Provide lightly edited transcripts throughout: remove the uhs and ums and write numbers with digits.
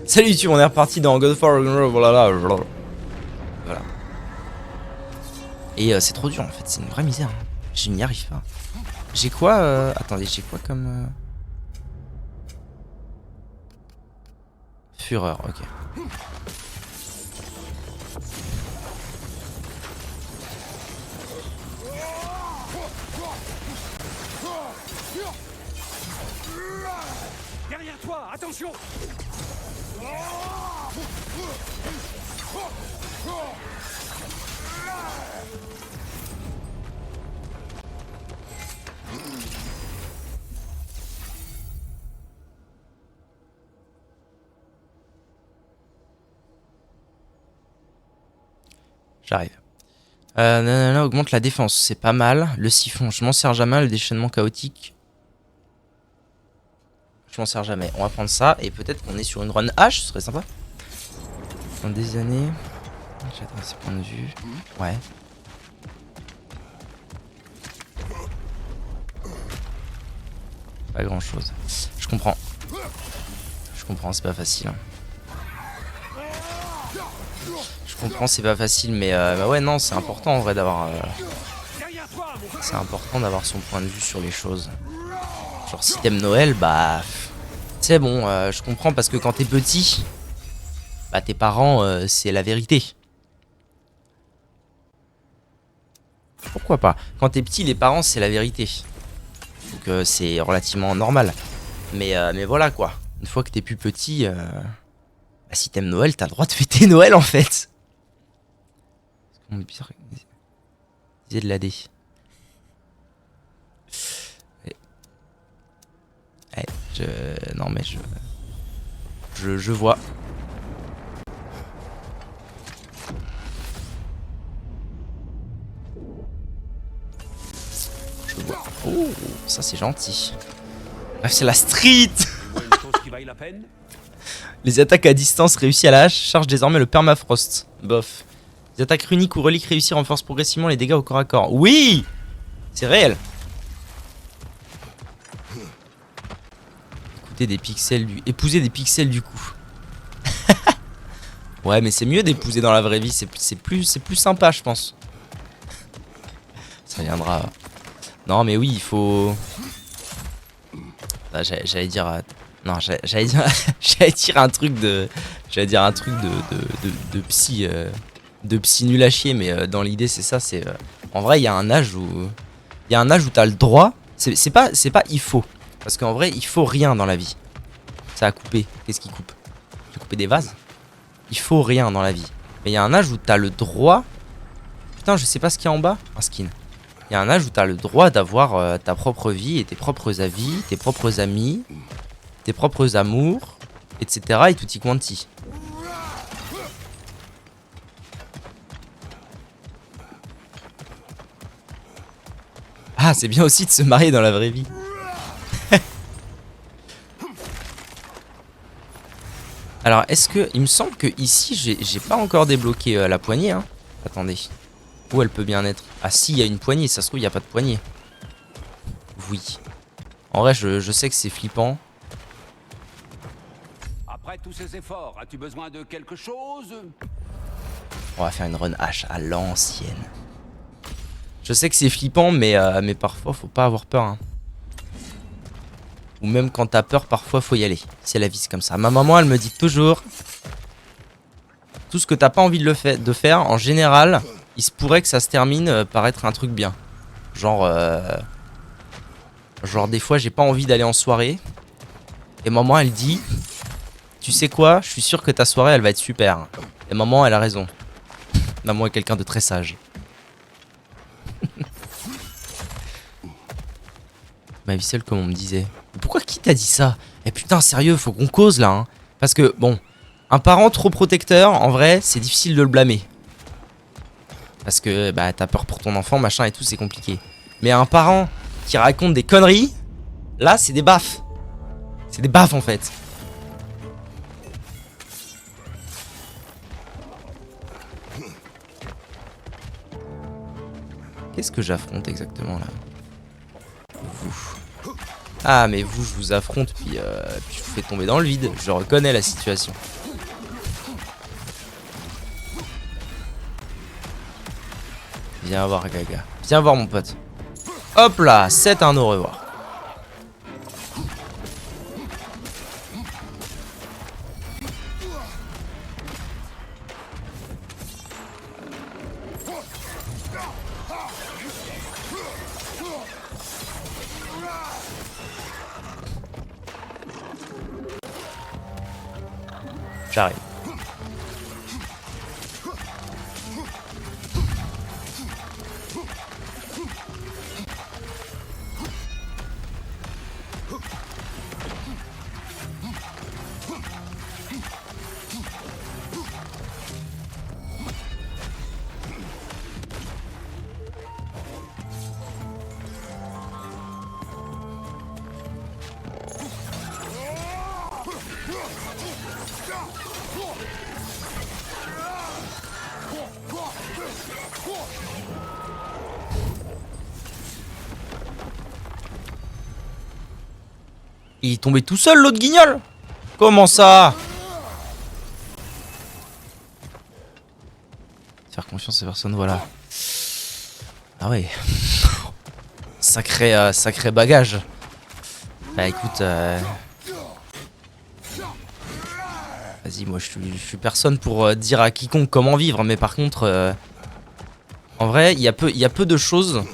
Salut YouTube, on est reparti dans God of War Ragnarok, voilà. Et c'est trop dur en fait, c'est une vraie misère. Je n'y arrive pas. J'ai quoi Attendez, j'ai quoi comme... Fureur, ok. Derrière toi, attention! J'arrive. Nanana, augmente la défense, c'est pas mal. Le siphon, je m'en sers jamais. Le déchaînement chaotique, je m'en sers jamais. On va prendre ça et peut-être qu'on est sur une run H, ce serait sympa. Dans des années... J'attends ces points de vue. Ouais. Pas grand chose. Je comprends. Je comprends, c'est pas facile. Je comprends, c'est pas facile, mais bah ouais, non, c'est important en vrai d'avoir. C'est important d'avoir son point de vue sur les choses. Genre, si t'aimes Noël, bah. C'est bon, je comprends parce que quand t'es petit, bah tes parents, c'est la vérité. Pourquoi pas? Quand t'es petit, les parents, c'est la vérité. Donc c'est relativement normal. Mais voilà quoi. Une fois que t'es plus petit, bah, si t'aimes Noël, t'as le droit de fêter Noël en fait. On est bizarre. Disait de l'AD. Non mais je vois. Je vois. Oh, ça c'est gentil. Bref, c'est la street. Les attaques à distance réussies à la hache chargent désormais le permafrost. Bof. Les attaques runiques ou reliques réussies renforcent progressivement les dégâts au corps à corps. Oui, c'est réel. Écouter des pixels du... Épouser des pixels du coup. Ouais, mais c'est mieux d'épouser dans la vraie vie. C'est plus sympa, je pense. Ça viendra. Non, mais oui, il faut... J'allais dire... Non, j'allais dire... J'allais dire un truc de... J'allais dire un truc de psy... De psy nul à chier, mais dans l'idée, c'est ça. C'est en vrai, il y a un âge où... Il y a un âge où t'as le droit... C'est pas il faut. Parce qu'en vrai, il faut rien dans la vie. Ça a coupé. Qu'est-ce qui coupe? J'ai coupé des vases. Il faut rien dans la vie. Mais il y a un âge où t'as le droit... Putain, je sais pas ce qu'il y a en bas. Un skin. Il y a un âge où t'as le droit d'avoir ta propre vie et tes propres avis, tes propres amis, tes propres amours, etc. et tutti quanti. Ah, c'est bien aussi de se marier dans la vraie vie. Alors, est-ce que... Il me semble que ici, j'ai pas encore débloqué la poignée, hein. Attendez. Où elle peut bien être? Ah si, il y a une poignée, ça se trouve, il n'y a pas de poignée. Oui. En vrai, je sais que c'est flippant. Après tous ces efforts, as-tu besoin de quelque chose? On va faire une run H à l'ancienne. Je sais que c'est flippant, mais parfois, faut pas avoir peur, hein. Ou même quand t'as peur, parfois, faut y aller. C'est la vie, c'est comme ça. Ma maman, elle me dit toujours... Tout ce que t'as pas envie de faire, en général... Il se pourrait que ça se termine par être un truc bien. Genre des fois j'ai pas envie d'aller en soirée. Et maman elle dit, tu sais quoi, je suis sûr que ta soirée elle va être super. Et maman elle a raison. Maman est quelqu'un de très sage. Ma vie seule comme on me disait. Pourquoi qui t'a dit ça? Eh putain sérieux, faut qu'on cause là, hein. Parce que bon, un parent trop protecteur, en vrai c'est difficile de le blâmer. Parce que bah t'as peur pour ton enfant, machin et tout, c'est compliqué. Mais un parent qui raconte des conneries, là c'est des baffes. C'est des baffes en fait. Qu'est-ce que j'affronte exactement là? Vous. Ah mais vous, je vous affronte, puis je vous fais tomber dans le vide. Je reconnais la situation. Viens voir Gaga. Viens voir mon pote. Hop là, 7-1 au revoir. J'arrive. Il est tombé tout seul, l'autre guignol? Comment ça? Faire confiance à personne, voilà. Ah ouais. Sacré bagage. Bah écoute, vas-y, moi je suis personne pour dire à quiconque comment vivre, mais par contre, en vrai, il y a peu de choses.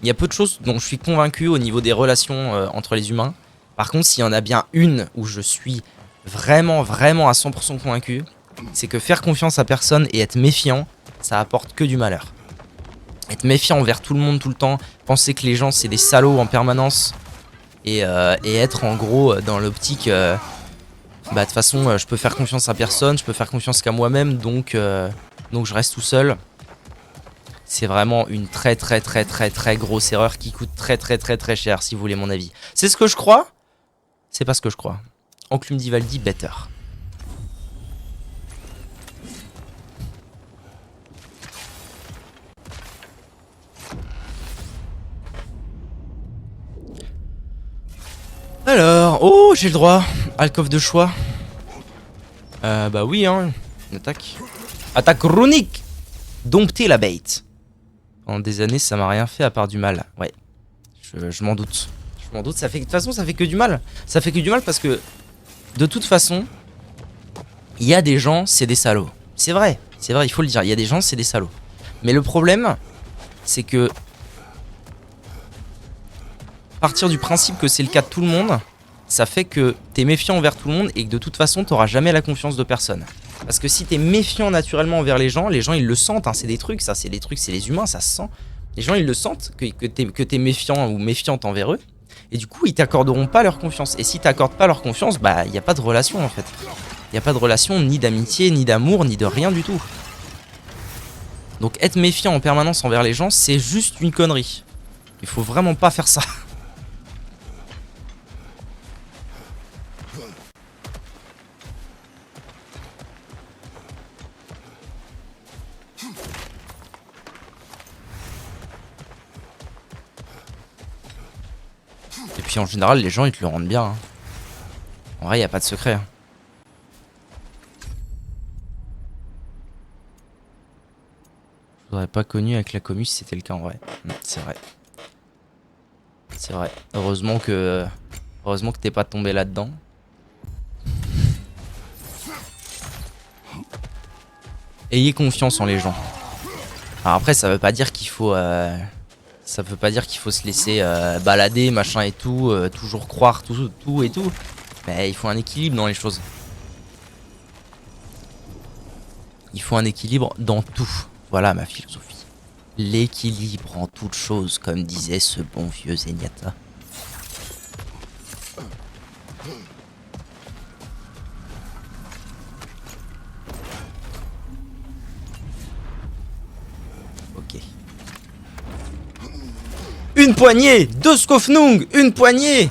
Il y a peu de choses dont je suis convaincu au niveau des relations entre les humains. Par contre, s'il y en a bien une où je suis vraiment à 100% convaincu, c'est que faire confiance à personne et être méfiant, ça apporte que du malheur. Être méfiant envers tout le monde tout le temps, penser que les gens c'est des salauds en permanence et être en gros dans l'optique bah de toute façon je peux faire confiance à personne, je peux faire confiance qu'à moi-même, donc je reste tout seul. C'est vraiment une très grosse erreur qui coûte très cher si vous voulez mon avis. C'est ce que je crois. C'est pas ce que je crois. Enclume Divaldi, better. Alors, oh, j'ai le droit. Alcove de choix. Bah oui, hein. Une attaque. Attaque runique. Dompter la bête. Pendant des années, ça m'a rien fait à part du mal. Ouais, je m'en doute. Je m'en doute, de toute façon ça fait que du mal. Ça fait que du mal parce que de toute façon, il y a des gens, c'est des salauds. C'est vrai, il faut le dire, il y a des gens, c'est des salauds. Mais le problème, c'est que partir du principe que c'est le cas de tout le monde, ça fait que t'es méfiant envers tout le monde et que de toute façon t'auras jamais la confiance de personne. Parce que si t'es méfiant naturellement envers les gens ils le sentent, hein, c'est des trucs, ça c'est des trucs, c'est les humains, ça se sent. Les gens ils le sentent que t'es méfiant ou méfiante envers eux. Et du coup, ils t'accorderont pas leur confiance. Et si t'accordes pas leur confiance, bah, il n'y a pas de relation en fait. Il n'y a pas de relation ni d'amitié, ni d'amour, ni de rien du tout. Donc être méfiant en permanence envers les gens, c'est juste une connerie. Il faut vraiment pas faire ça. Et puis en général, les gens ils te le rendent bien. Hein. En vrai, il n'y a pas de secret. Hein. Je l'aurais pas connu avec la commu si c'était le cas en vrai. C'est vrai. C'est vrai. Heureusement que t'es pas tombé là-dedans. Ayez confiance en les gens. Alors après, ça veut pas dire qu'il faut... Ça veut pas dire qu'il faut se laisser balader, machin et tout, toujours croire tout et tout. Mais il faut un équilibre dans les choses. Il faut un équilibre dans tout. Voilà ma philosophie. L'équilibre en toute chose, comme disait ce bon vieux Zenyatta. Ok. Une poignée de Skofnung, une poignée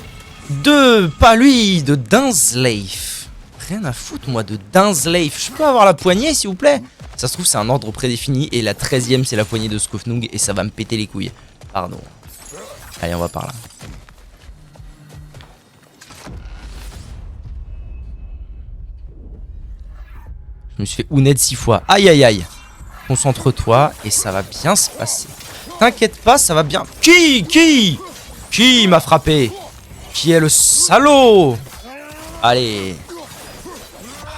de... Pas lui, de Dinsleif. Rien à foutre moi de Dinsleif. Je peux avoir la poignée s'il vous plaît? Ça se trouve c'est un ordre prédéfini et la 13ème c'est la poignée de Skofnung et ça va me péter les couilles. Pardon. Allez on va par là. Je me suis fait Ouned 6 fois. Aïe aïe aïe. Concentre-toi et ça va bien se passer. T'inquiète pas, ça va bien. Qui m'a frappé? Qui est le salaud? Allez.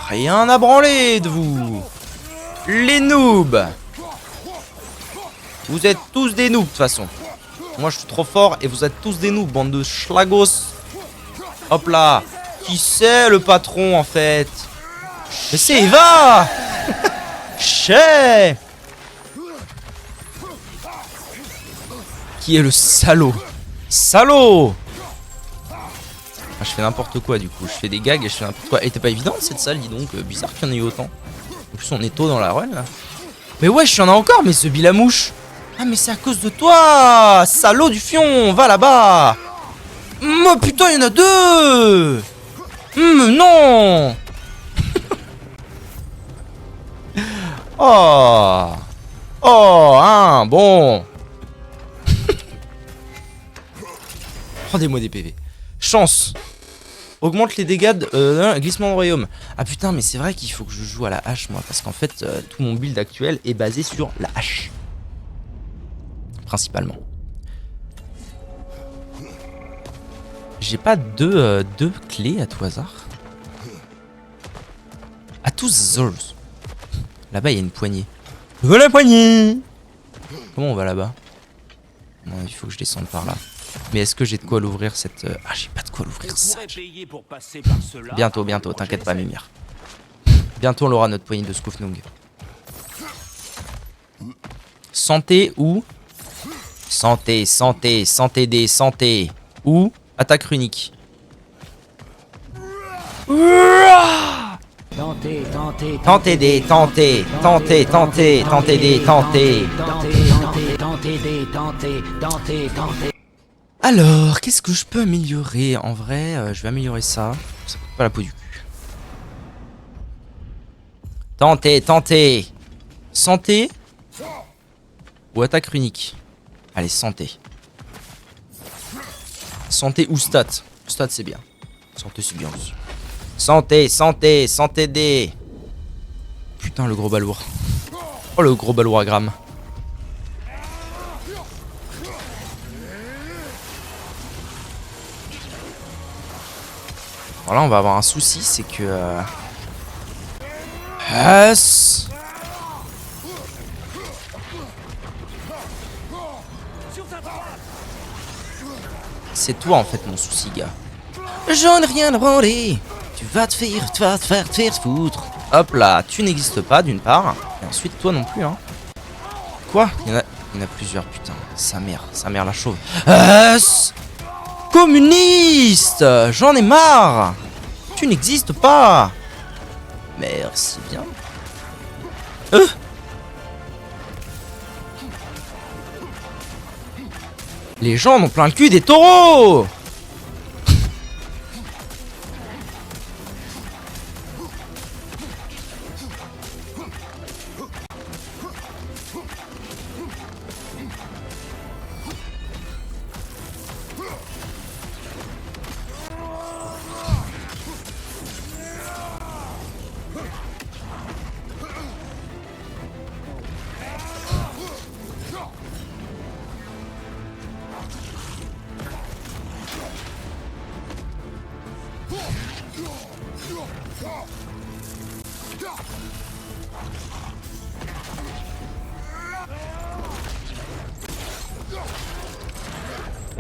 Rien à branler de vous. Les noobs. Vous êtes tous des noobs de toute façon. Moi je suis trop fort et vous êtes tous des noobs, bande de schlagos. Hop là. Qui c'est le patron en fait? Mais c'est Eva. Chais. Qui est le salaud? Salaud. Ah, je fais n'importe quoi du coup. Je fais des gags et je fais n'importe quoi. Elle était pas évidente cette salle, dis donc. Bizarre qu'il y en ait eu autant. En plus on est tôt dans la run là. Mais ouais, je en ai encore, mais ce bilamouche. Ah mais c'est à cause de toi. Salaud du fion. Va là-bas. Oh putain, il y en a deux. Non. Oh. Oh, hein, bon. Rendez-moi des PV. Chance. Augmente les dégâts de glissement de royaume. Ah putain, mais c'est vrai qu'il faut que je joue à la hache, moi. Parce qu'en fait, tout mon build actuel est basé sur la hache. Principalement. J'ai pas deux clés à tout hasard. À tous hasards. Là-bas, il y a une poignée. Voilà la poignée. Comment on va là-bas? Non, il faut que je descende par là. Mais est-ce que j'ai de quoi l'ouvrir cette... Ah, j'ai pas de quoi l'ouvrir ça. Bientôt, bientôt, t'inquiète pas, Mimir. Bientôt, on aura notre poignée de Skufnung. Santé ou... Santé, santé, santé des santé. Ou attaque runique. Tentez, tentez, Tentez des, tentez, tentez, tentez, tentez des, tentez. tentez. Alors, qu'est-ce que je peux améliorer? En vrai, je vais améliorer ça. Ça coûte pas la peau du cul. Tentez, tentez. Santé ou attaque runique? Allez, santé. Santé ou stat? Stat, c'est bien. Santé, c'est bien aussi. Santé, santé, santé des... Putain, le gros balourd. Oh, le gros balourd à gramme. Alors là, on va avoir un souci, c'est que... C'est toi en fait mon souci, gars. J'en ai rien à branler. Tu vas te faire foutre. Hop là, tu n'existes pas d'une part. Et ensuite toi non plus, hein. Quoi? Il y en a plusieurs, putain. Sa mère la chauve. Communiste! J'en ai marre! Tu n'existes pas! Merci bien. Les gens en ont plein le cul des taureaux!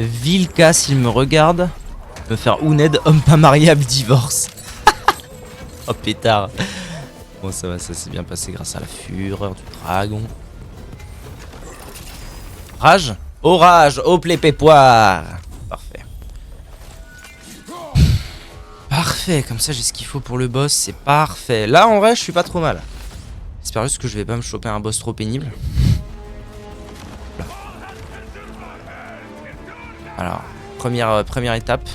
Vilka, s'il me regarde, me faire Ouned, homme pas mariable, divorce. Oh pétard. Bon, ça va, ça s'est bien passé grâce à la fureur du dragon. Rage? Orage, au plépépoire. Parfait. Parfait, comme ça j'ai ce qu'il faut pour le boss, c'est parfait. Là en vrai je suis pas trop mal. J'espère juste que je vais pas me choper un boss trop pénible. Là. Alors, première étape.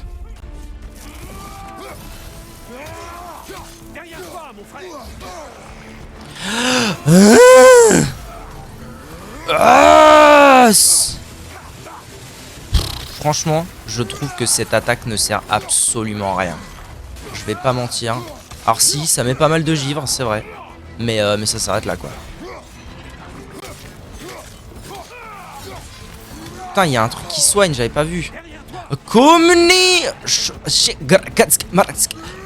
Franchement, je trouve que cette attaque ne sert absolument à rien. Je vais pas mentir. Alors si, ça met pas mal de givre, c'est vrai. Mais ça s'arrête là quoi. Putain, il y a un truc qui soigne, j'avais pas vu. Komni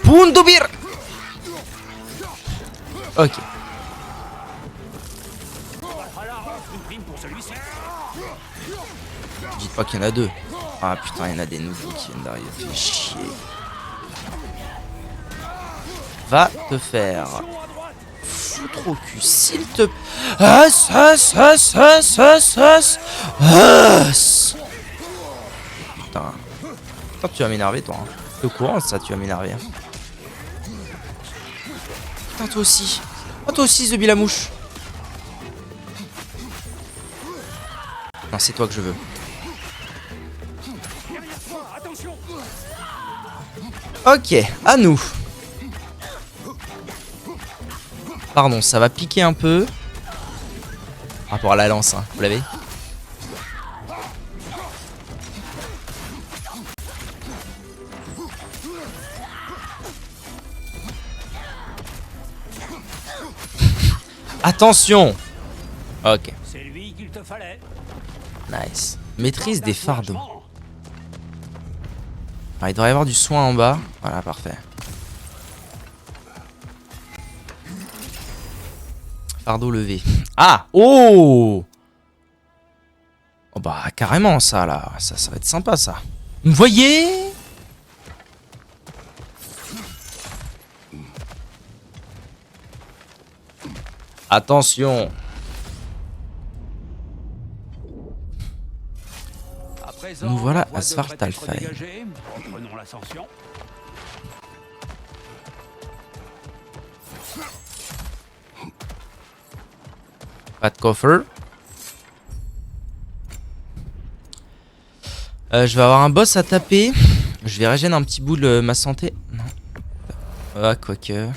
Pundubir. Ok. Dites pas qu'il y en a deux. Ah putain, il y en a des nouveaux qui viennent d'arriver. Fais chier. Va te faire foutre au cul, s'il te... Putain. Putain, tu vas m'énerver, toi. Hein. T'es au courant de ça, tu vas m'énerver. Hein. Putain, toi aussi. Oh, toi aussi, Zebi la mouche. Non, c'est toi que je veux. Ok, à nous. Pardon, ça va piquer un peu. Par rapport à la lance, hein. Vous l'avez? Attention. Ok. C'est lui qu'il te fallait. Nice. Maîtrise des fardeaux. Ah, il devrait y avoir du soin en bas. Voilà, parfait. Fardeau levé. Ah! Oh! Oh bah carrément ça là. Ça va être sympa ça. Vous voyez? Attention. À présent, Nous voilà la voie à Svartalfheim. devrait être dégagée. Reprenons l'ascension. Pas de coffre. Je vais avoir un boss à taper. Je vais régénérer un petit bout de ma santé. Non. Ah, quoique.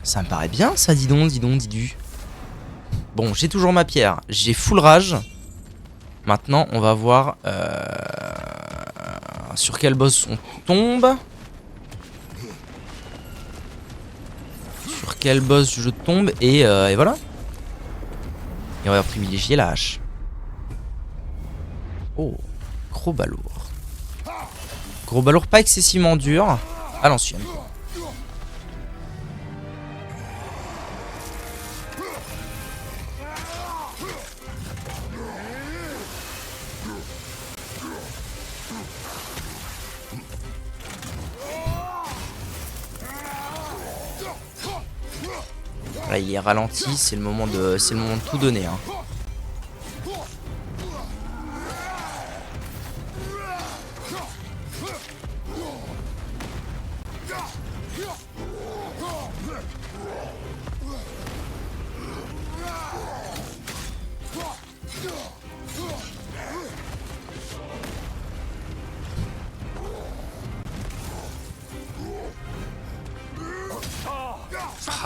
Ça me paraît bien ça, dis donc, dis du. Bon, j'ai toujours ma pierre. J'ai full rage. Maintenant, on va voir sur quel boss on tombe. Sur quel boss je tombe. Et voilà. Et on va privilégier la hache. Oh, gros balourd. Gros balourd pas excessivement dur. À l'ancienne. Là, il est ralenti, c'est le moment de tout donner. Hein.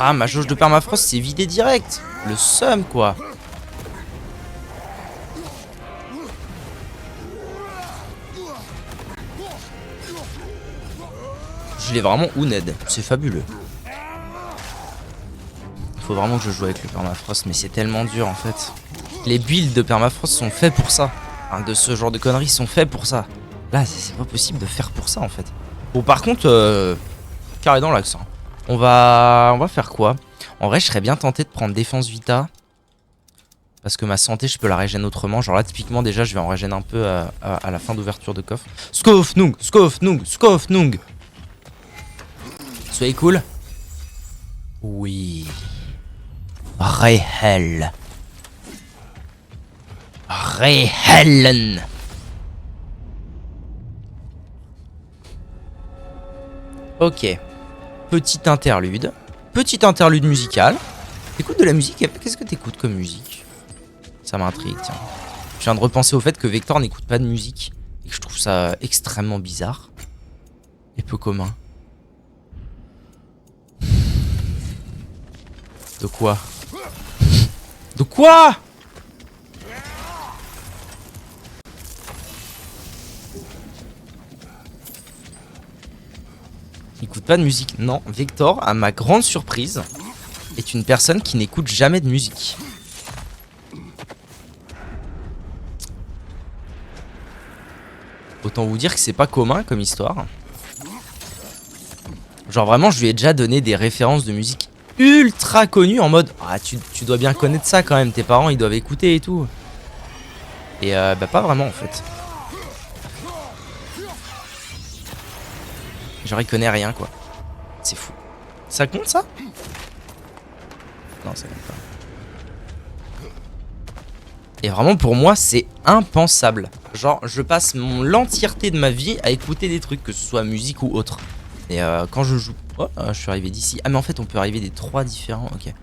Ah, ma jauge de permafrost s'est vidée direct. Le seum, quoi. Je l'ai vraiment ouned. C'est fabuleux. Il faut vraiment que je joue avec le permafrost, mais c'est tellement dur, en fait. Les builds de permafrost sont faits pour ça. Enfin, de ce genre de conneries sont faits pour ça. Là, c'est pas possible de faire pour ça, en fait. Bon, par contre, carré dans l'accent. On va faire quoi? En vrai, je serais bien tenté de prendre défense vita. Parce que ma santé, je peux la régénérer autrement. Genre là, typiquement, déjà, je vais en régénérer un peu à la fin d'ouverture de coffre. Skofnung, Skofnung, Skofnung. Soyez cool. Oui. Rehel. Rehelen. Ok. Petit interlude. Petit interlude musical. T'écoutes de la musique? Qu'est-ce que t'écoutes comme musique? Ça m'intrigue, tiens. Je viens de repenser au fait que Vector n'écoute pas de musique. Et que je trouve ça extrêmement bizarre. Et peu commun. De quoi? De quoi? n'écoute pas de musique. Non, Vector, à ma grande surprise, est une personne qui n'écoute jamais de musique. Autant vous dire que c'est pas commun comme histoire. Genre vraiment, je lui ai déjà donné des références de musique ultra connues en mode ah tu dois bien connaître ça quand même, tes parents ils doivent écouter et tout. Et bah pas vraiment en fait. Genre il connaît rien quoi. C'est fou. Ça compte ça? Non ça compte pas. Et vraiment pour moi c'est impensable. Genre je passe l'entièreté de ma vie à écouter des trucs, que ce soit musique ou autre. Et quand je joue... Oh, je suis arrivé d'ici. Ah mais en fait on peut arriver des 3 différents, ok.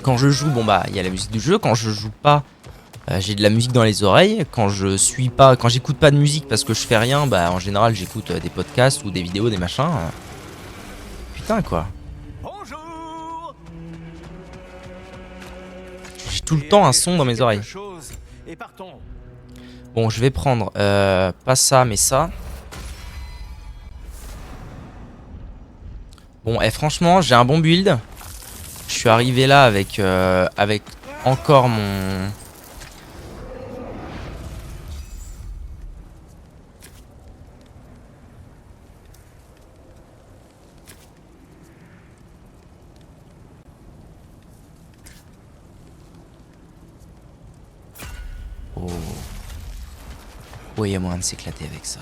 Quand je joue, bon bah il y a la musique du jeu. Quand je joue pas, j'ai de la musique dans les oreilles. Quand je suis pas, quand j'écoute pas de musique parce que je fais rien, bah en général j'écoute des podcasts ou des vidéos, des machins. Putain quoi. Bonjour. J'ai tout le temps un son dans mes oreilles. Et partons. Bon je vais prendre pas ça mais ça. Bon, et franchement, j'ai un bon build. Je suis arrivé là avec encore mon... Oh. Oh, il y a moyen de s'éclater avec ça.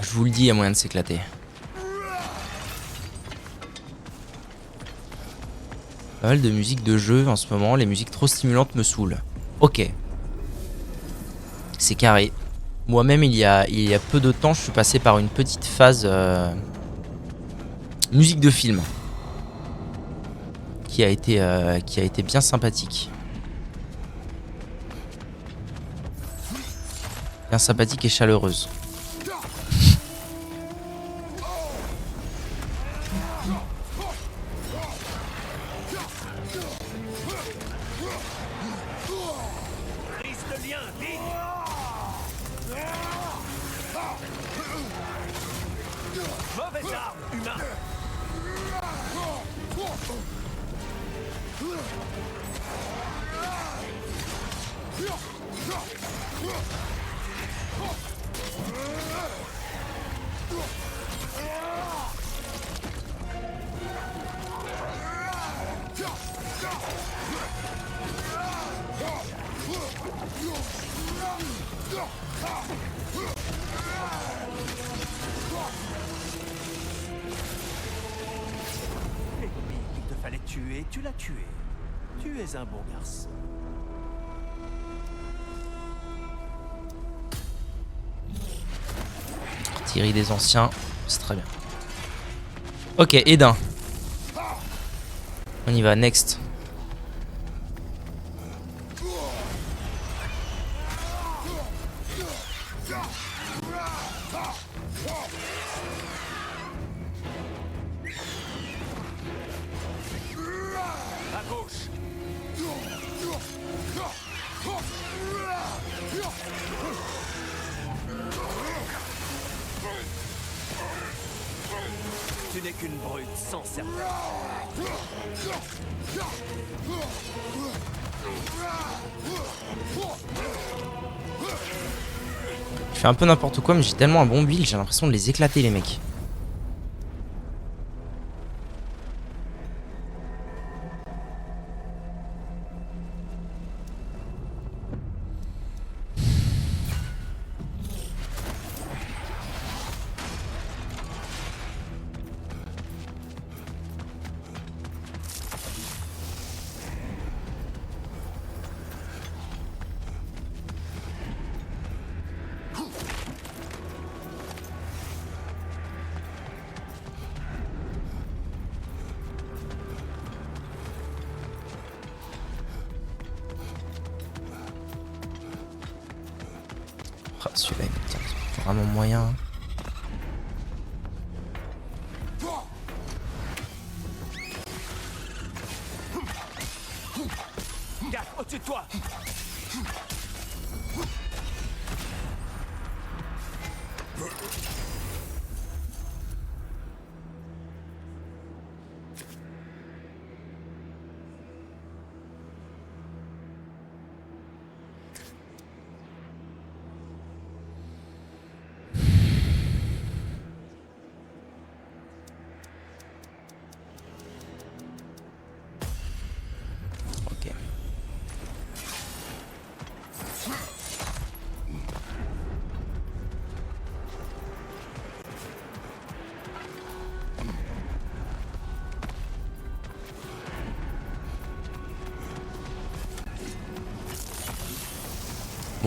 Je vous le dis, il y a moyen de s'éclater. Pas mal de musique de jeu en ce moment, les musiques trop stimulantes me saoulent. Ok. C'est carré. Moi-même, il y a peu de temps, je suis passé par une petite phase musique de film. Qui a été bien sympathique. Bien sympathique et chaleureuse. Il te fallait tuer, tu l'as tué. Tu es un bon garçon. Thierry des anciens, c'est très bien. Ok, Edin. On y va, next. À gauche. Tu n'es qu'une brute sans cerveau. Je fais un peu n'importe quoi, mais j'ai tellement un bon build, j'ai l'impression de les éclater les mecs. Ah, celui-là, il vraiment moyen. Gaffe, au-dessus de toi.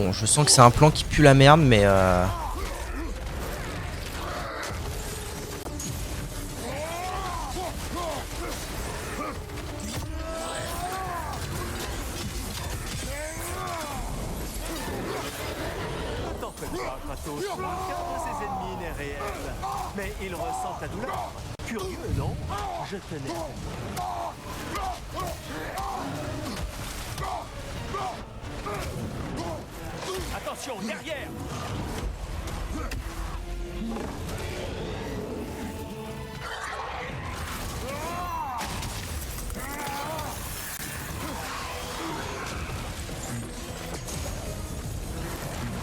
Bon, je sens que c'est un plan qui pue la merde, mais T'en fais pas, Kratos. Aucun de ses ennemis n'est réel. Mais il ressent ta douleur. Curieux, non? Je tenais. Attention, derrière!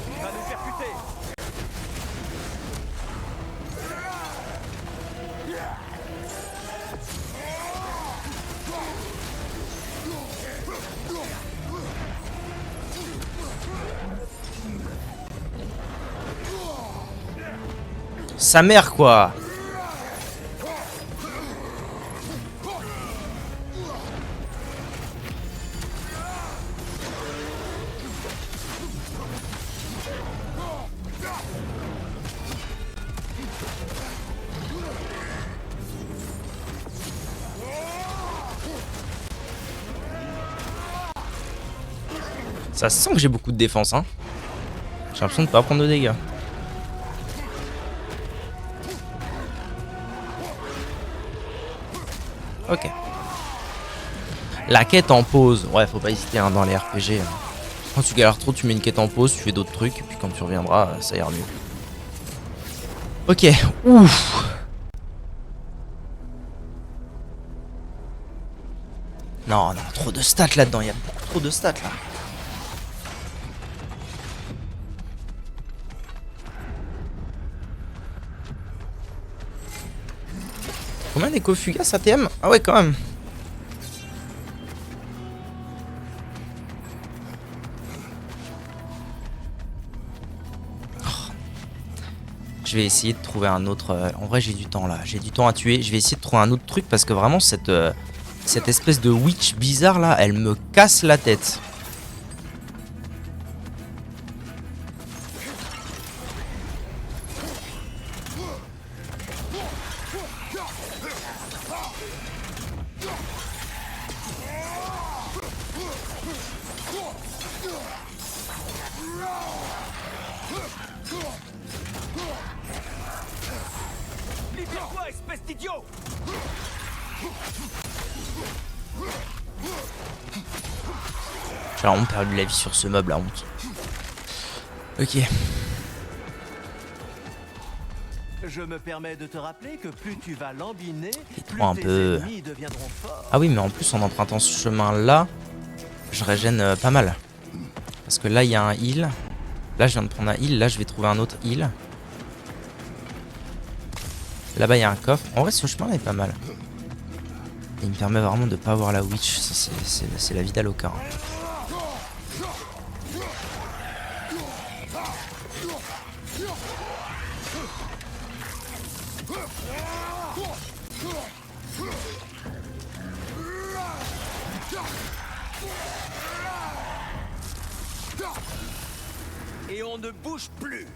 Il va nous percuter. sa mère quoi. Ça sent que j'ai beaucoup de défense, hein. J'ai l'impression de pas prendre de dégâts. Ok. La quête en pause. Ouais, faut pas hésiter hein, dans les RPG. Quand tu galères trop, tu mets une quête en pause, tu fais d'autres trucs, et puis quand tu reviendras, ça ira mieux. Ok. Ouf. Non, non, trop de stats là-dedans. Il y a beaucoup trop de stats là. Combien d'écho fugaces ATM? Ah ouais, quand même. Oh. Je vais essayer de trouver un autre... En vrai, j'ai du temps là. J'ai du temps à tuer. Je vais essayer de trouver un autre truc parce que vraiment, cette espèce de witch bizarre là, elle me casse la tête. Libère-toi, espèce d'idiot! J'ai vraiment perdu la vie sur ce meuble, la honte. Ok. Je me permets de te rappeler que plus tu vas lambiner, plus Tais-toi un tes peu. ennemis deviendront forts. Ah oui, mais en plus, en empruntant ce chemin-là, je régène pas mal. Parce que là, il y a un heal. Là, je viens de prendre un heal. Là, je vais trouver un autre heal. Là-bas, il y a un coffre. En vrai, ce chemin-là est pas mal. Et il me permet vraiment de pas avoir la witch. C'est la vie d'Aloca. Hein. Et on ne bouge plus.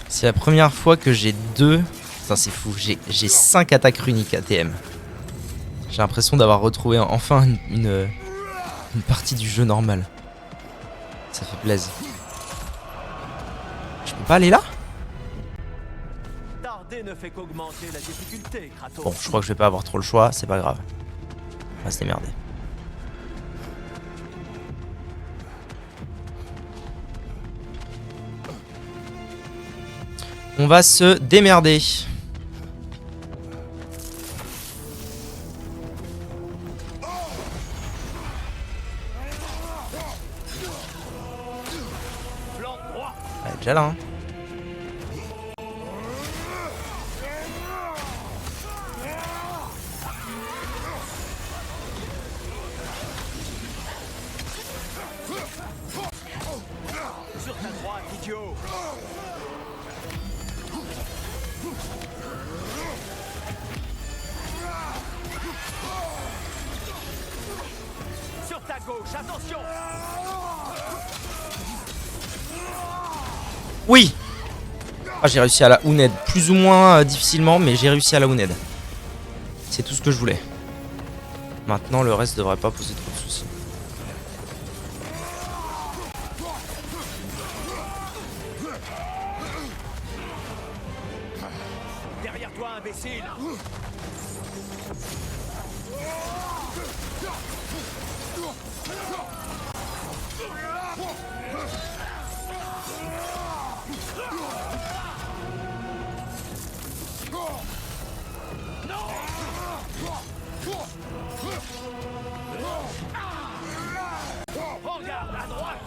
C'est la première fois que j'ai deux... Putain, c'est fou. J'ai 5 attaques runiques ATM. J'ai l'impression d'avoir retrouvé enfin une partie du jeu normal. Ça fait plaisir. Je peux pas aller là? Tarder ne fait qu'augmenter la difficulté, Kratos. Bon, je crois que je vais pas avoir trop le choix, c'est pas grave. On va se démerder. On va se démerder. Flanc droit. Ouais, déjà là, hein. Sur ta droite, idiot. attention. Oui. Ah, j'ai réussi à la Uned. Plus ou moins difficilement, mais j'ai réussi à la Uned. C'est tout ce que je voulais. Maintenant, le reste devrait pas poser trop de soucis. Derrière toi, imbécile. Regarde à droite.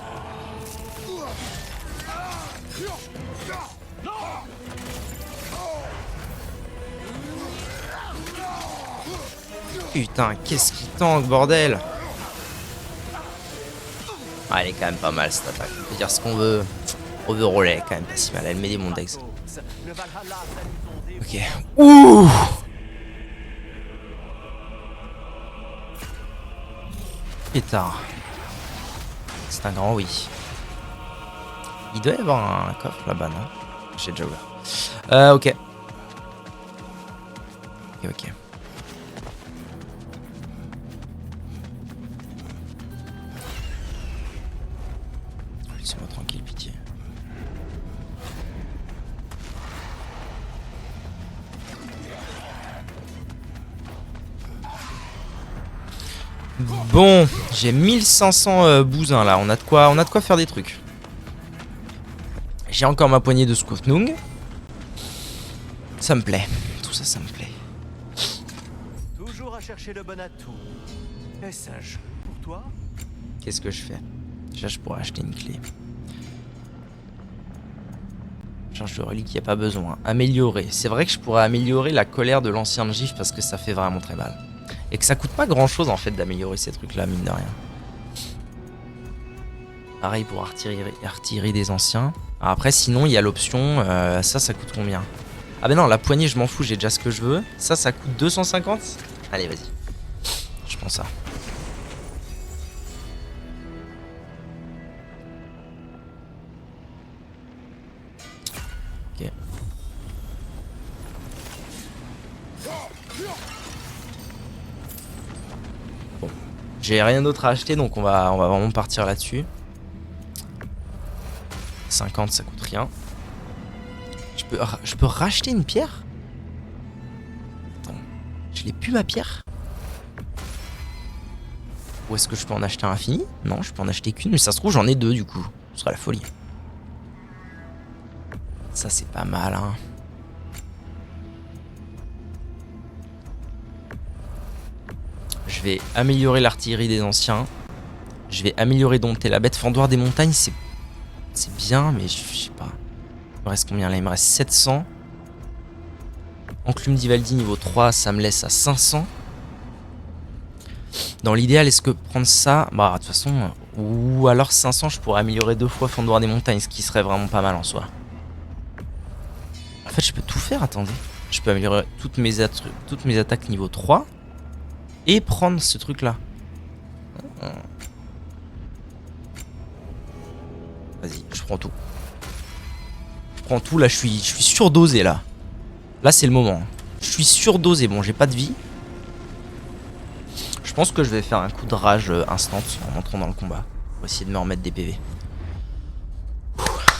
Putain, qu'est-ce qui tank, bordel! Ah, elle est quand même pas mal cette attaque. On peut dire ce qu'on veut. Overall, elle est quand même pas si mal. Elle met des mondex. Le Valhalla salue ton Ok. Ouh! Pétard. C'est un grand oui. Il doit y avoir un coffre là-bas, non? J'ai déjà ouvert. Ok. Ok. Laissez-moi tranquille, pitié. Bon, j'ai 1500 bousins là, on a de quoi faire des trucs. J'ai encore ma poignée de Skofnung. Ça me plaît, tout ça, ça me plaît. Toujours à chercher le bon atout. Est-ce un jeu pour toi? Qu'est-ce que je fais? Déjà, je pourrais acheter une clé. Charge de relique, il n'y a pas besoin. Améliorer. C'est vrai que je pourrais améliorer la colère de l'ancien gif parce que ça fait vraiment très mal. Et que ça coûte pas grand chose en fait d'améliorer ces trucs là, mine de rien. Pareil pour artillerie des anciens. Alors après, sinon, il y a l'option. Ça coûte combien? Ah ben non, la poignée, je m'en fous, j'ai déjà ce que je veux. Ça coûte 250. Allez, vas-y. Je prends ça. Ok. Bon. J'ai rien d'autre à acheter, donc on va vraiment partir là-dessus. 50, ça coûte rien. Je peux racheter une pierre? Attends. Je l'ai plus ma pierre? Ou est-ce que je peux en acheter un infini? Non, je peux en acheter qu'une, mais ça se trouve, j'en ai deux du coup. Ce sera la folie. Ça, c'est pas mal, hein. Je vais améliorer l'artillerie des anciens. Je vais améliorer dompter la bête fendoir des montagnes. C'est bien, mais je sais pas. Il me reste combien là? Il me reste 700. Enclume d'Ivaldi niveau 3, ça me laisse à 500. Dans l'idéal, est-ce que prendre ça... Bah, de toute façon... Ou alors 500, je pourrais améliorer 2 fois fendoir des montagnes, ce qui serait vraiment pas mal en soi. En fait, je peux tout faire, attendez. Je peux améliorer toutes mes attaques niveau 3. Et prendre ce truc-là. Vas-y, je prends tout. Je prends tout, là, je suis surdosé, là. Là, c'est le moment. Je suis surdosé. Bon, j'ai pas de vie. Je pense que je vais faire un coup de rage instant en entrant dans le combat. Pour essayer de me remettre des PV.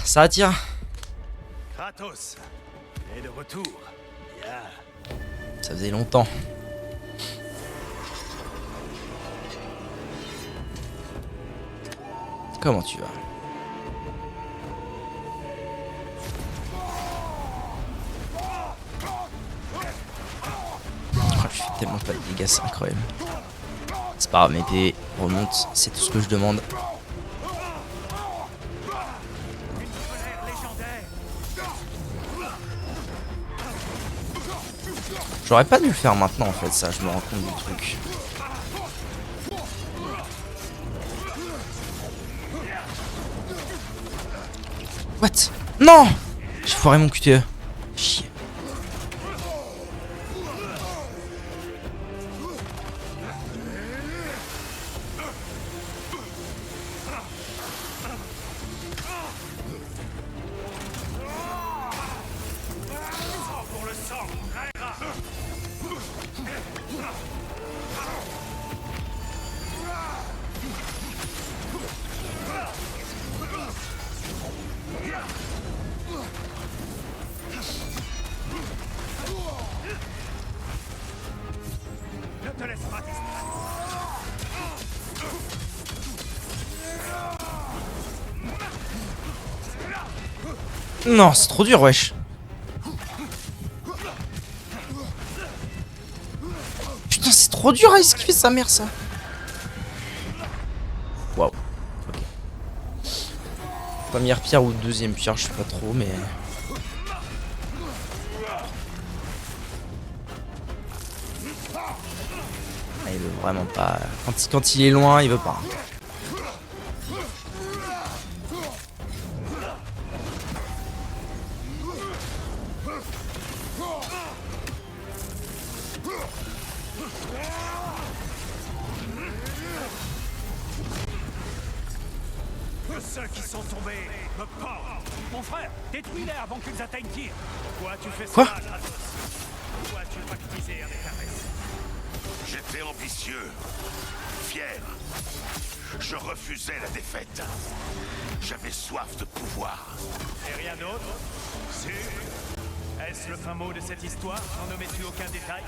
Ça attire. Kratos est de retour. Bien. Ça faisait longtemps. Comment tu vas? Oh, je fais tellement pas de dégâts, c'est incroyable. C'est pas grave, mes PV remontent, c'est tout ce que je demande. J'aurais pas dû le faire maintenant en fait, ça, je me rends compte du truc. What? Non! J'ai foiré mon QTE. Chier. laisse pas distraire. Non, c'est trop dur, wesh. Putain, c'est trop dur à esquiver sa mère, ça. Waouh. Ok. Première pierre ou deuxième pierre, je sais pas trop, mais... Ah, il veut vraiment pas... Quand il est loin, il veut pas. Ceux qui sont tombés me portent. Mon frère, détruis-les avant qu'ils atteignent tir. Pourquoi tu fais Quoi cela, Kratos? Pourquoi tu pactisais avec la messe? J'étais ambitieux, fier. Je refusais la défaite. J'avais soif de pouvoir. Et rien d'autre? Sûr? Est-ce le fin mot de cette histoire? N'en ommets-tu aucun détail?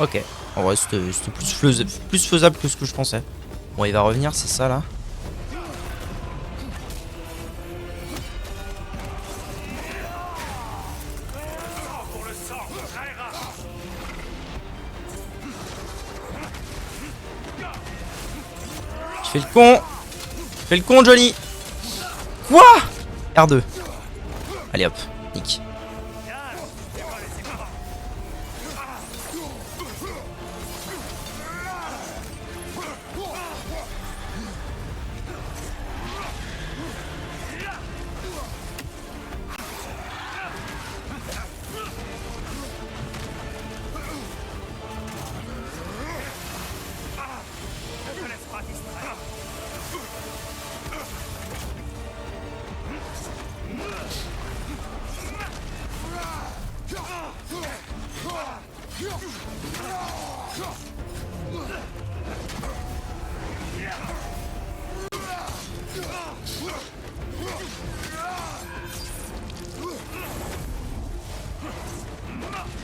Ok. En vrai, c'était plus faisable que ce que je pensais. Bon, il va revenir, c'est ça, là. Pour le sang, Raera! Je fais le con. Je fais le con, Johnny. Quoi? R2. Allez, hop. Nick. Ne te laisse pas distraire.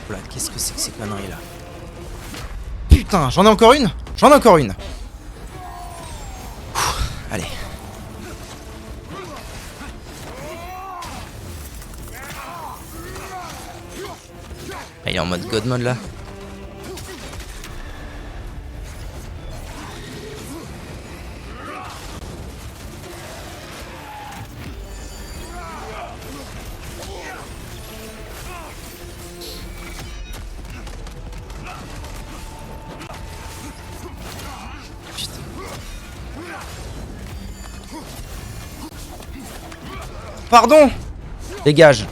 Oula, qu'est-ce que c'est que ces conneries là? Putain, j'en ai encore une? J'en ai encore une. Allez. Ah, il est en mode God mode là. Pardon. Dégage.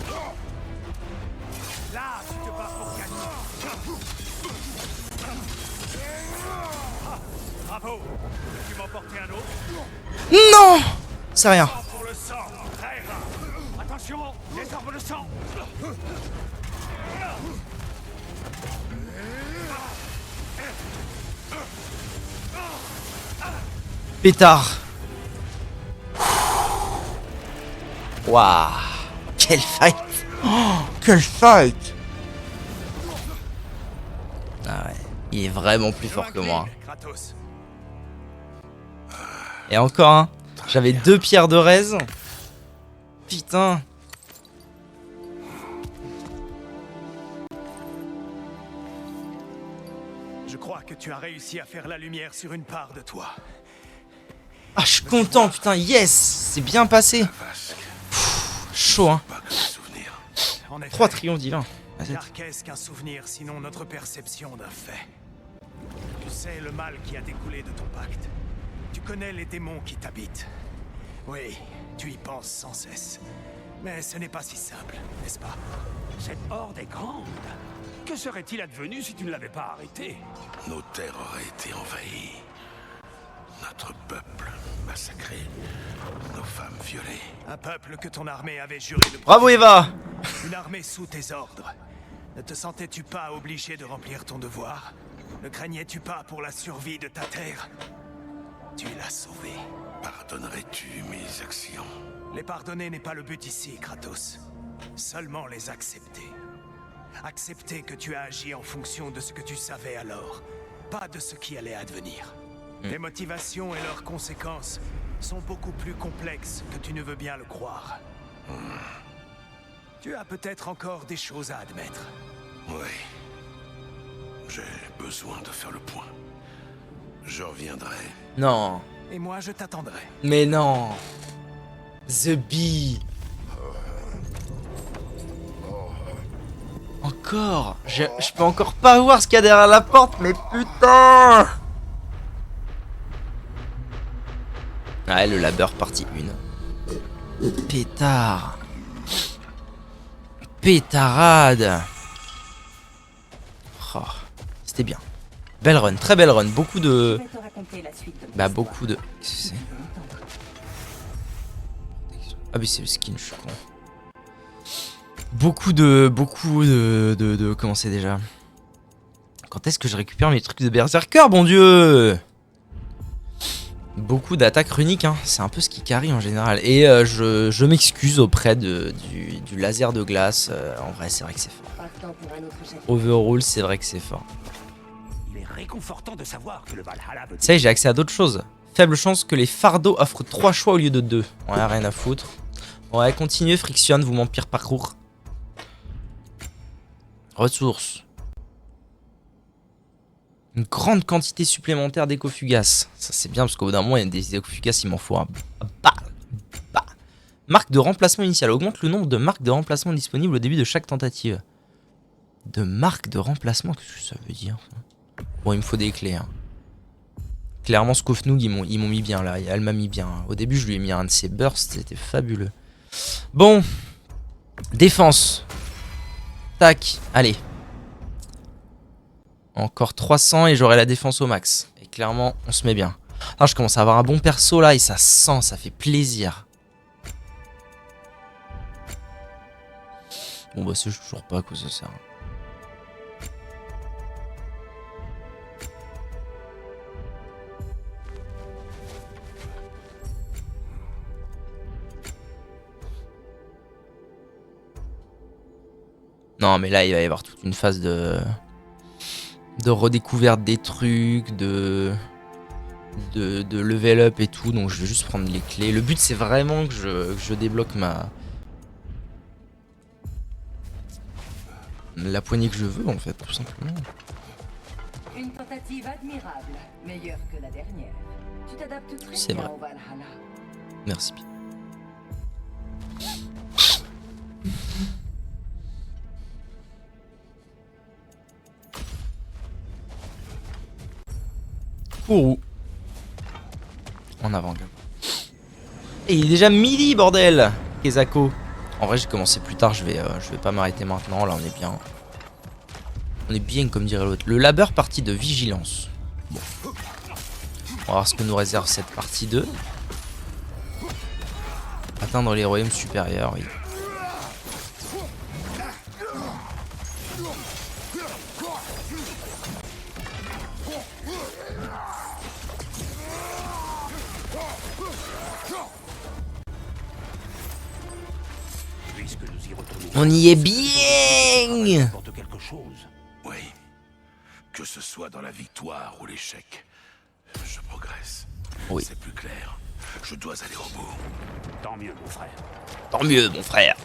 Là, tu te bats pour gagner. Bravo. Peux-tu m'emporter un autre? Non. C'est rien. Pour le sang, Raera. Attention, les arbres de sang. Pétard. Waouh. Quel fight. Oh, quel fight. Ah ouais. Il est vraiment plus fort que moi. Kratos. Et encore un. J'avais 2 pierres de raise. Putain. Je crois que tu as réussi à faire la lumière sur une part de toi. Ah, je suis content, putain. Yes. C'est bien passé. Chaud, hein. Pas que des souvenirs. En effet, 3 triomphes divins. Vas-y. car qu'est-ce qu'un souvenir sinon notre perception d'un fait? Tu sais le mal qui a découlé de ton pacte. Tu connais les démons qui t'habitent. Oui, tu y penses sans cesse. Mais ce n'est pas si simple, n'est-ce pas? Cette horde est grande. Que serait-il advenu si tu ne l'avais pas arrêté? Nos terres auraient été envahies. Notre peuple massacré. Nos femmes violées. Un peuple que ton armée avait juré de Bravo, Eva. Une armée sous tes ordres. Ne te sentais-tu pas obligé de remplir ton devoir? Ne craignais-tu pas pour la survie de ta terre? Tu l'as sauvée. Pardonnerais-tu mes actions? Les pardonner n'est pas le but ici, Kratos. Seulement les accepter. Accepter que tu as agi en fonction de ce que tu savais alors, pas de ce qui allait advenir. Les motivations et leurs conséquences sont beaucoup plus complexes que tu ne veux bien le croire. Tu as peut-être encore des choses à admettre. Oui. J'ai besoin de faire le point. Je reviendrai. Non. Et moi, je t'attendrai. Mais non. The Bee. Encore. Je peux encore pas voir ce qu'il y a derrière la porte, mais putain. Ouais, le labeur partie 1. Pétard. Pétarade. Oh, c'était bien. Belle run, très belle run. Beaucoup de... Bah beaucoup de... Qu'est-ce que c'est? Ah oui c'est le skin, je suis con. Beaucoup de... Comment c'est déjà? Quand est-ce que je récupère mes trucs de berserker, bon dieu? Beaucoup d'attaques runiques, hein. C'est un peu ce qui carry en général. Et je m'excuse auprès du laser de glace. En vrai, c'est vrai que c'est fort. Overrule, c'est vrai que c'est fort. Il est réconfortant de savoir que le Valhalla veut... Ça y est, j'ai accès à d'autres choses. Faible chance que les fardeaux offrent 3 choix au lieu de 2. Ouais, rien à foutre. Ouais, continuez, Friction, vous m'empire parcours. Ressources. Une grande quantité supplémentaire d'écho fugaces. Ça c'est bien parce qu'au bout d'un moment il y a des échos fugaces, il m'en faut un. Marque de remplacement initiale. Augmente le nombre de marques de remplacement disponibles au début de chaque tentative. De marques de remplacement, qu'est-ce que ça veut dire ça? Bon, il me faut des clés. Hein. Clairement, Skofnoog, ils m'ont mis bien là. Elle m'a mis bien. Au début, je lui ai mis un de ses bursts, c'était fabuleux. Bon. Défense. Tac, allez. Encore 300 et j'aurai la défense au max. Et clairement, on se met bien. Ah, je commence à avoir un bon perso là et ça sent, ça fait plaisir. Bon bah c'est toujours pas à quoi ça sert. Non mais là il va y avoir toute une phase de redécouverte des trucs, de level up et tout, donc je vais juste prendre les clés. Le but c'est vraiment que je débloque la poignée que je veux en fait, tout simplement. Une tentative admirable, meilleure que la dernière. Tu t'adaptes très C'est bien vrai. au Valhalla. Merci. Kourou. En avant, gars. Et il est déjà midi, bordel, Kezako. En vrai, j'ai commencé plus tard, je vais pas m'arrêter maintenant. Là, on est bien. On est bien, comme dirait l'autre. Le labeur partie de vigilance. Bon. On va voir ce que nous réserve cette partie 2. Atteindre les royaumes supérieurs, oui. Puisque nous y retournons... On y est bien. N'importe quelque chose. Oui. Que ce soit dans la victoire ou l'échec, je progresse. Oui. C'est plus clair. Je dois aller au bout. Tant mieux, mon frère. Tant mieux, mon frère.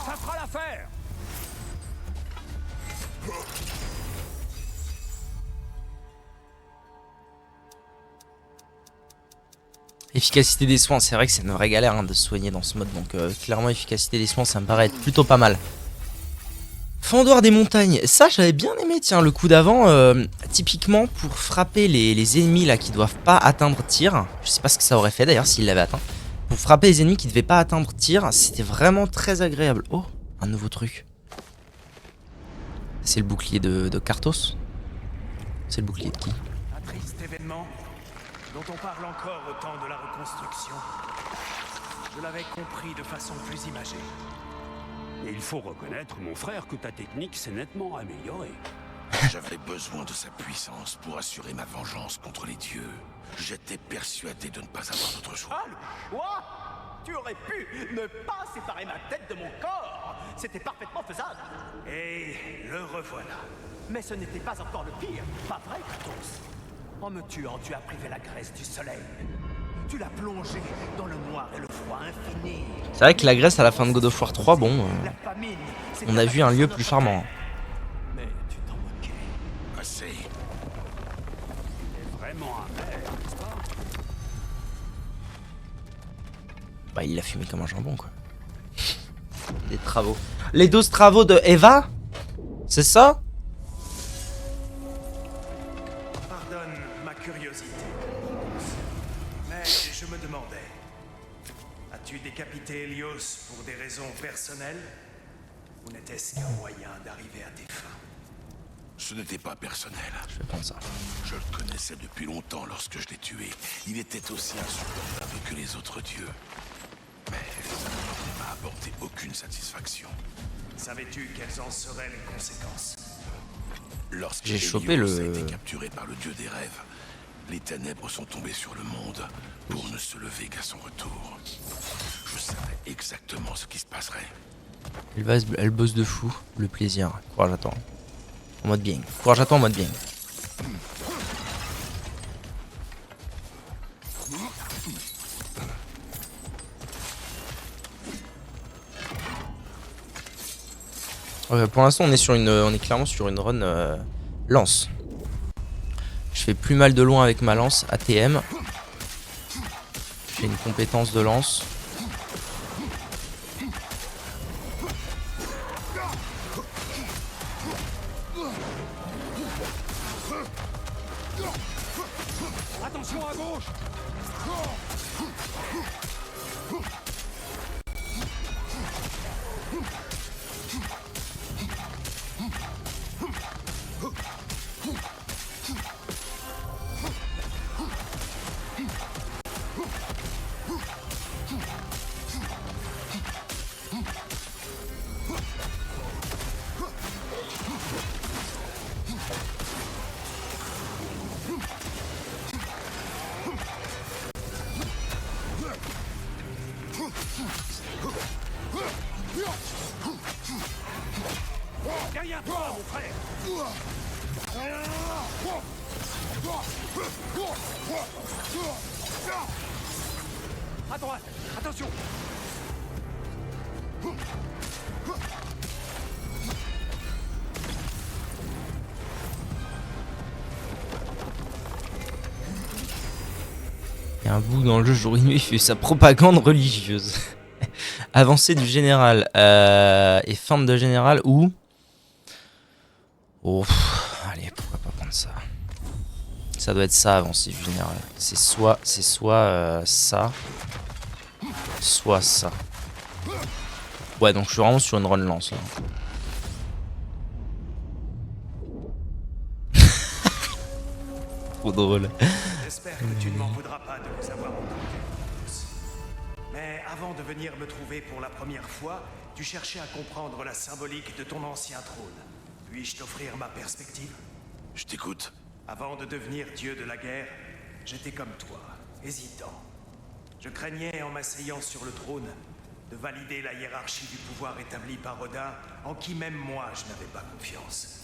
Ça fera l'affaire. Efficacité des soins, c'est vrai que c'est une vraie galère hein, de se soigner dans ce mode, donc clairement efficacité des soins ça me paraît être plutôt pas mal. Fendoir des montagnes, ça j'avais bien aimé, tiens le coup d'avant, typiquement pour frapper les ennemis là qui doivent pas atteindre tir, je sais pas ce que ça aurait fait d'ailleurs s'il l'avait atteint, pour frapper les ennemis qui devaient pas atteindre tir, c'était vraiment très agréable. Oh, un nouveau truc. C'est le bouclier de Karthos. C'est le bouclier de qui? Un triste événement dont on parle encore au temps de la reconstruction. Je l'avais compris de façon plus imagée. Et il faut reconnaître, mon frère, que ta technique s'est nettement améliorée. J'avais besoin de sa puissance pour assurer ma vengeance contre les dieux. J'étais persuadé de ne pas avoir d'autre choix. Quoi? Tu aurais pu ne pas séparer ma tête de mon corps. C'était parfaitement faisable. Et le revoilà. Mais ce n'était pas encore le pire, pas vrai, Kratos? En me tuant, tu as privé la Grèce du soleil. Tu l'as plongé dans le noir et le froid infini. C'est vrai que la Grèce à la fin de God of War 3, bon, La famine, c'est on a vu un lieu plus charmant. Mais tu t'en moquais. Assez. C'est vraiment un père, n'est-ce pas? Bah il l'a fumé comme un jambon quoi. Des travaux. Les 12 travaux de Eva? C'est ça? Pardonne ma curiosité. Mais je me demandais, as-tu décapité Hélios pour des raisons personnelles? Ou n'était-ce qu'un moyen d'arriver à tes fins? Ce n'était pas personnel. Je vais prendre ça. Je le connaissais depuis longtemps lorsque je l'ai tué. Il était aussi insupportable que les autres dieux. Mais ça ne m'a apporté aucune satisfaction. Savais-tu quelles en seraient les conséquences? Lorsque J'ai Hélios chopé a le- été capturé par le dieu des rêves, les ténèbres sont tombées sur le monde pour ne se lever qu'à son retour. Je savais exactement ce qui se passerait. Elle bosse de fou. Le plaisir. Courage à toi. En mode bien. Courage à toi en mode bien. Pour l'instant on est clairement sur une run lance. Je fais plus mal de loin avec ma lance ATM. J'ai une compétence de lance. Attention à gauche! Derrière toi, mon frère! À droite, attention! Il y a un bout dans le jeu, jour et nuit, il fait sa propagande religieuse. Avancée du général et fin de général ou... Oh, allez, pourquoi pas prendre ça. Ça doit être ça, avancée du général. C'est soit ça, soit ça. Ouais, donc je suis vraiment sur une run lance. Là. Trop drôle. J'espère que tu ne m'en voudras pas de nous avoir entendus tous. Mais avant de venir me trouver pour la première fois, tu cherchais à comprendre la symbolique de ton ancien trône. Puis-je t'offrir ma perspective? Je t'écoute. Avant de devenir dieu de la guerre, j'étais comme toi, hésitant. Je craignais, en m'asseyant sur le trône, de valider la hiérarchie du pouvoir établi par Odin, en qui même moi je n'avais pas confiance.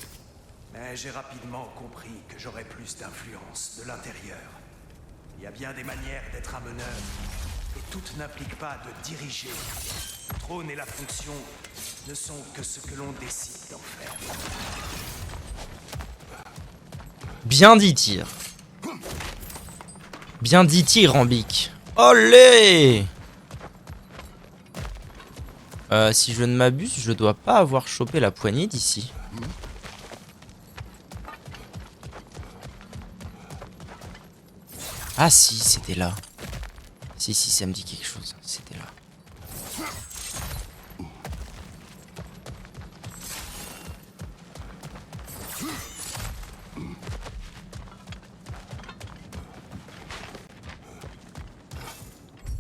Mais j'ai rapidement compris que j'aurais plus d'influence de l'intérieur. Il y a bien des manières d'être un meneur, et toutes n'impliquent pas de diriger. Le trône et la fonction ne sont que ce que l'on décide d'en faire. Bien dit, tir. Bien dit, tir, Rambic. Olé! Si je ne m'abuse, je dois pas avoir chopé la poignée d'ici. Ah si, c'était là. Si, ça me dit quelque chose. C'était là.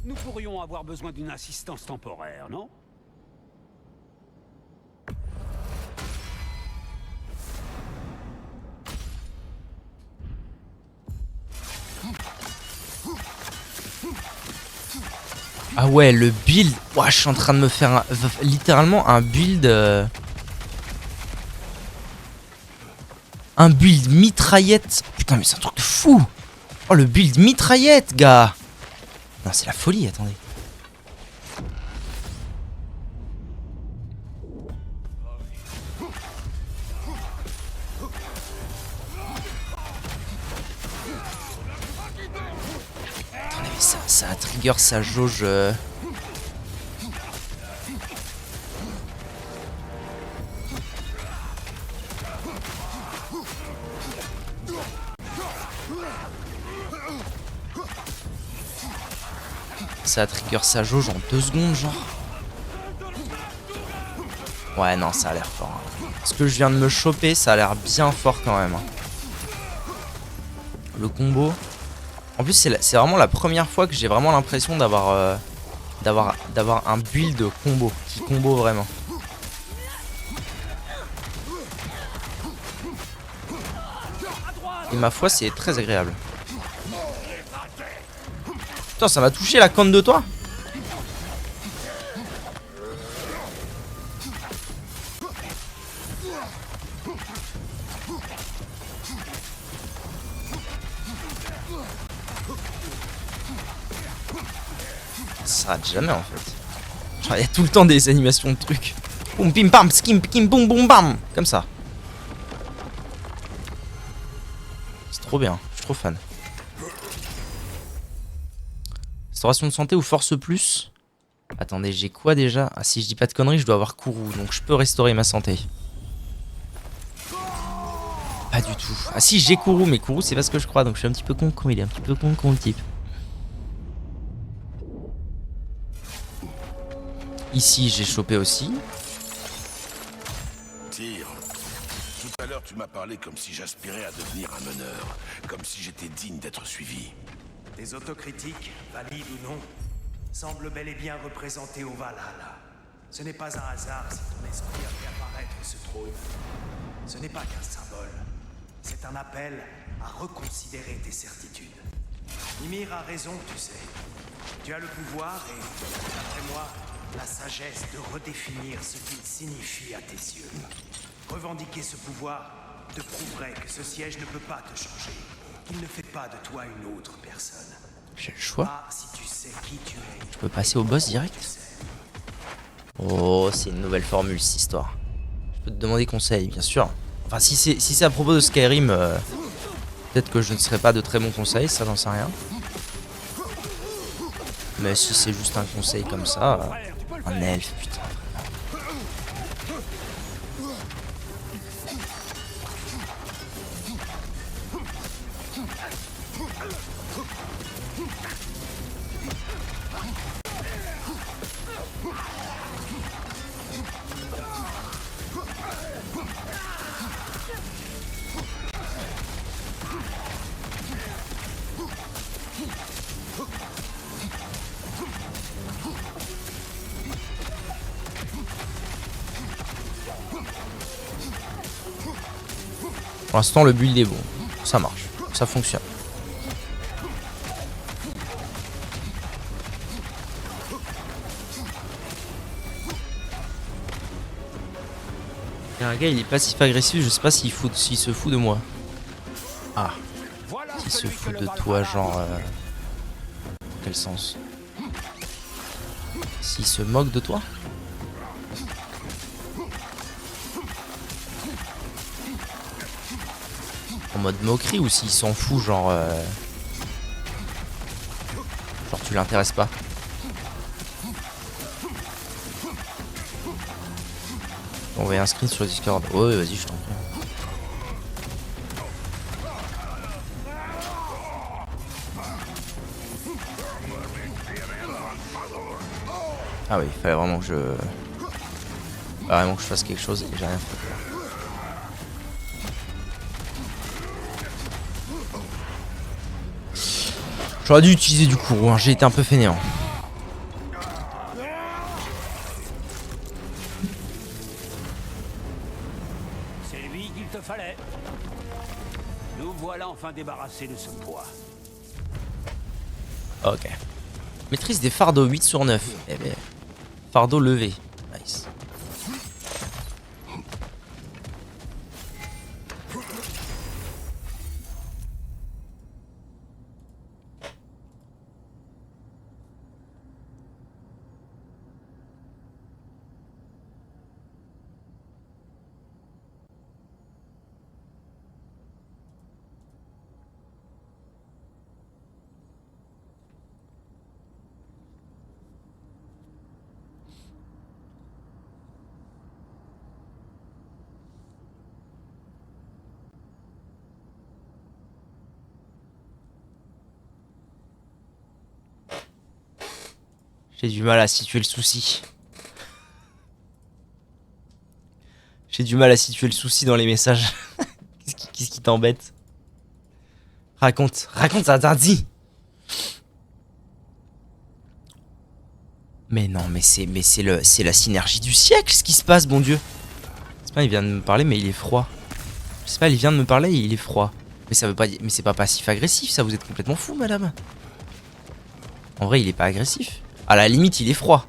Nous pourrions avoir besoin d'une assistance temporaire, non? Ah ouais, le build. Ouah, je suis en train de me faire littéralement un build. Un build mitraillette. Putain, mais c'est un truc de fou. Oh, le build mitraillette, gars. Non, c'est la folie, attendez. Attendez, mais ça a trigger sa jauge. Ça trigger sa jauge en 2 secondes, genre. Ouais, non, ça a l'air fort. Hein. Ce que je viens de me choper, ça a l'air bien fort quand même. Hein. Le combo. En plus, c'est vraiment la première fois que j'ai vraiment l'impression d'avoir d'avoir un build combo qui combo vraiment. Et ma foi, c'est très agréable. Putain, ça m'a touché la canne de toi. Ça s'arrête jamais en fait. Genre, il y a tout le temps des animations de trucs. Boum pim pam skim kim boum boum bam. Comme ça. C'est trop bien, je suis trop fan. Restauration de santé ou force plus. Attendez, j'ai quoi déjà? Ah, si je dis pas de conneries, je dois avoir Kourou, donc je peux restaurer ma santé. Pas du tout. Ah si, j'ai Kourou, mais Kourou c'est pas ce que je crois, donc je suis un petit peu con il est un petit peu con le type. Ici, j'ai chopé aussi. Tire. Tout à l'heure, tu m'as parlé comme si j'aspirais à devenir un meneur, comme si j'étais digne d'être suivi. Tes autocritiques, valides ou non, semblent bel et bien représentées au Valhalla. Ce n'est pas un hasard si ton esprit a fait apparaître ce trône. Ce n'est pas qu'un symbole. C'est un appel à reconsidérer tes certitudes. Ymir a raison, tu sais. Tu as le pouvoir et, d'après moi, la sagesse de redéfinir ce qu'il signifie à tes yeux. Revendiquer ce pouvoir te prouverait que ce siège ne peut pas te changer. Qu'il ne fait pas de toi une autre personne. J'ai le choix. Ah, si tu sais qui tu es. Je peux passer au boss direct. Oh, c'est une nouvelle formule cette histoire. Je peux te demander conseil, bien sûr. Enfin, si c'est à propos de Skyrim, peut-être que je ne serai pas de très bons conseils, ça j'en sais rien. Mais si c'est juste un conseil comme ça, un elfe, putain. Pour l'instant, le build est bon. Ça marche. Ça fonctionne. Il y a un gars, il est passif-agressif. Je sais pas s'il se fout de moi. Ah. S'il se fout de toi, genre... quel sens? S'il se moque de toi? En mode moquerie ou s'il s'en fout, genre... genre tu l'intéresses pas. Envoyer un screen sur Discord. Oh, ouais, vas-y, je t'en prie. Ah oui, il fallait vraiment que je... vraiment que je fasse quelque chose et j'ai rien fait. J'aurais dû utiliser du Kourou, hein. J'ai été un peu fainéant. débarrasser de ce poids. Ok. Maîtrise des fardeaux 8 sur 9. Eh ben, fardeau levé. Nice. J'ai du mal à situer le souci. J'ai du mal à situer le souci dans les messages. Qu'est-ce qui t'embête? Raconte, ça t'interdit. Mais non, mais c'est la synergie du siècle, ce qui se passe, bon Dieu. C'est pas, il vient de me parler, mais il est froid. Je sais pas, il vient de me parler, et il est froid. Mais ça veut pas dire, mais c'est pas passif-agressif, ça, vous êtes complètement fou, madame. En vrai, il est pas agressif. À la limite, il est froid.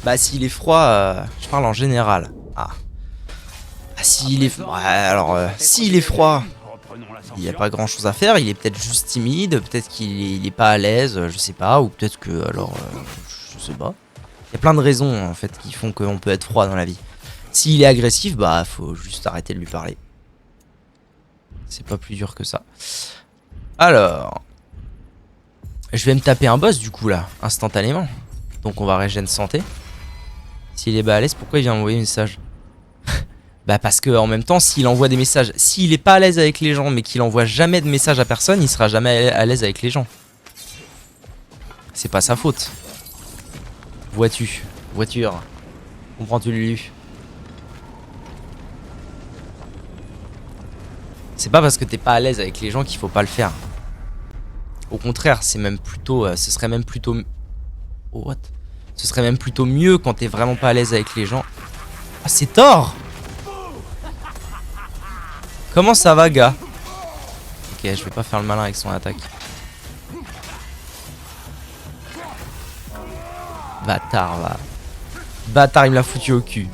Bah, s'il est froid, je parle en général. Ah. S'il est... Ouais, alors, s'il est froid, il n'y a pas grand chose à faire. Il est peut-être juste timide, peut-être qu'il est pas à l'aise, je sais pas. Ou peut-être que, alors, je sais pas. Il y a plein de raisons, en fait, qui font qu'on peut être froid dans la vie. S'il est agressif, bah, faut juste arrêter de lui parler. C'est pas plus dur que ça. Alors, je vais me taper un boss du coup là, instantanément. Donc on va régénérer santé. S'il est balèze, pourquoi il vient m'envoyer un message? Bah parce que en même temps, s'il envoie des messages, s'il est pas à l'aise avec les gens, mais qu'il envoie jamais de messages à personne, il sera jamais à l'aise avec les gens. C'est pas sa faute. Vois-tu, voiture, comprends-tu Lulu? C'est pas parce que t'es pas à l'aise avec les gens qu'il faut pas le faire. Au contraire, c'est même plutôt... ce serait même plutôt... Oh, what? Ce serait même plutôt mieux quand t'es vraiment pas à l'aise avec les gens. Ah, c'est Thor! Comment ça va, gars? Ok, je vais pas faire le malin avec son attaque. Bâtard, va. Bâtard, il me l'a foutu au cul.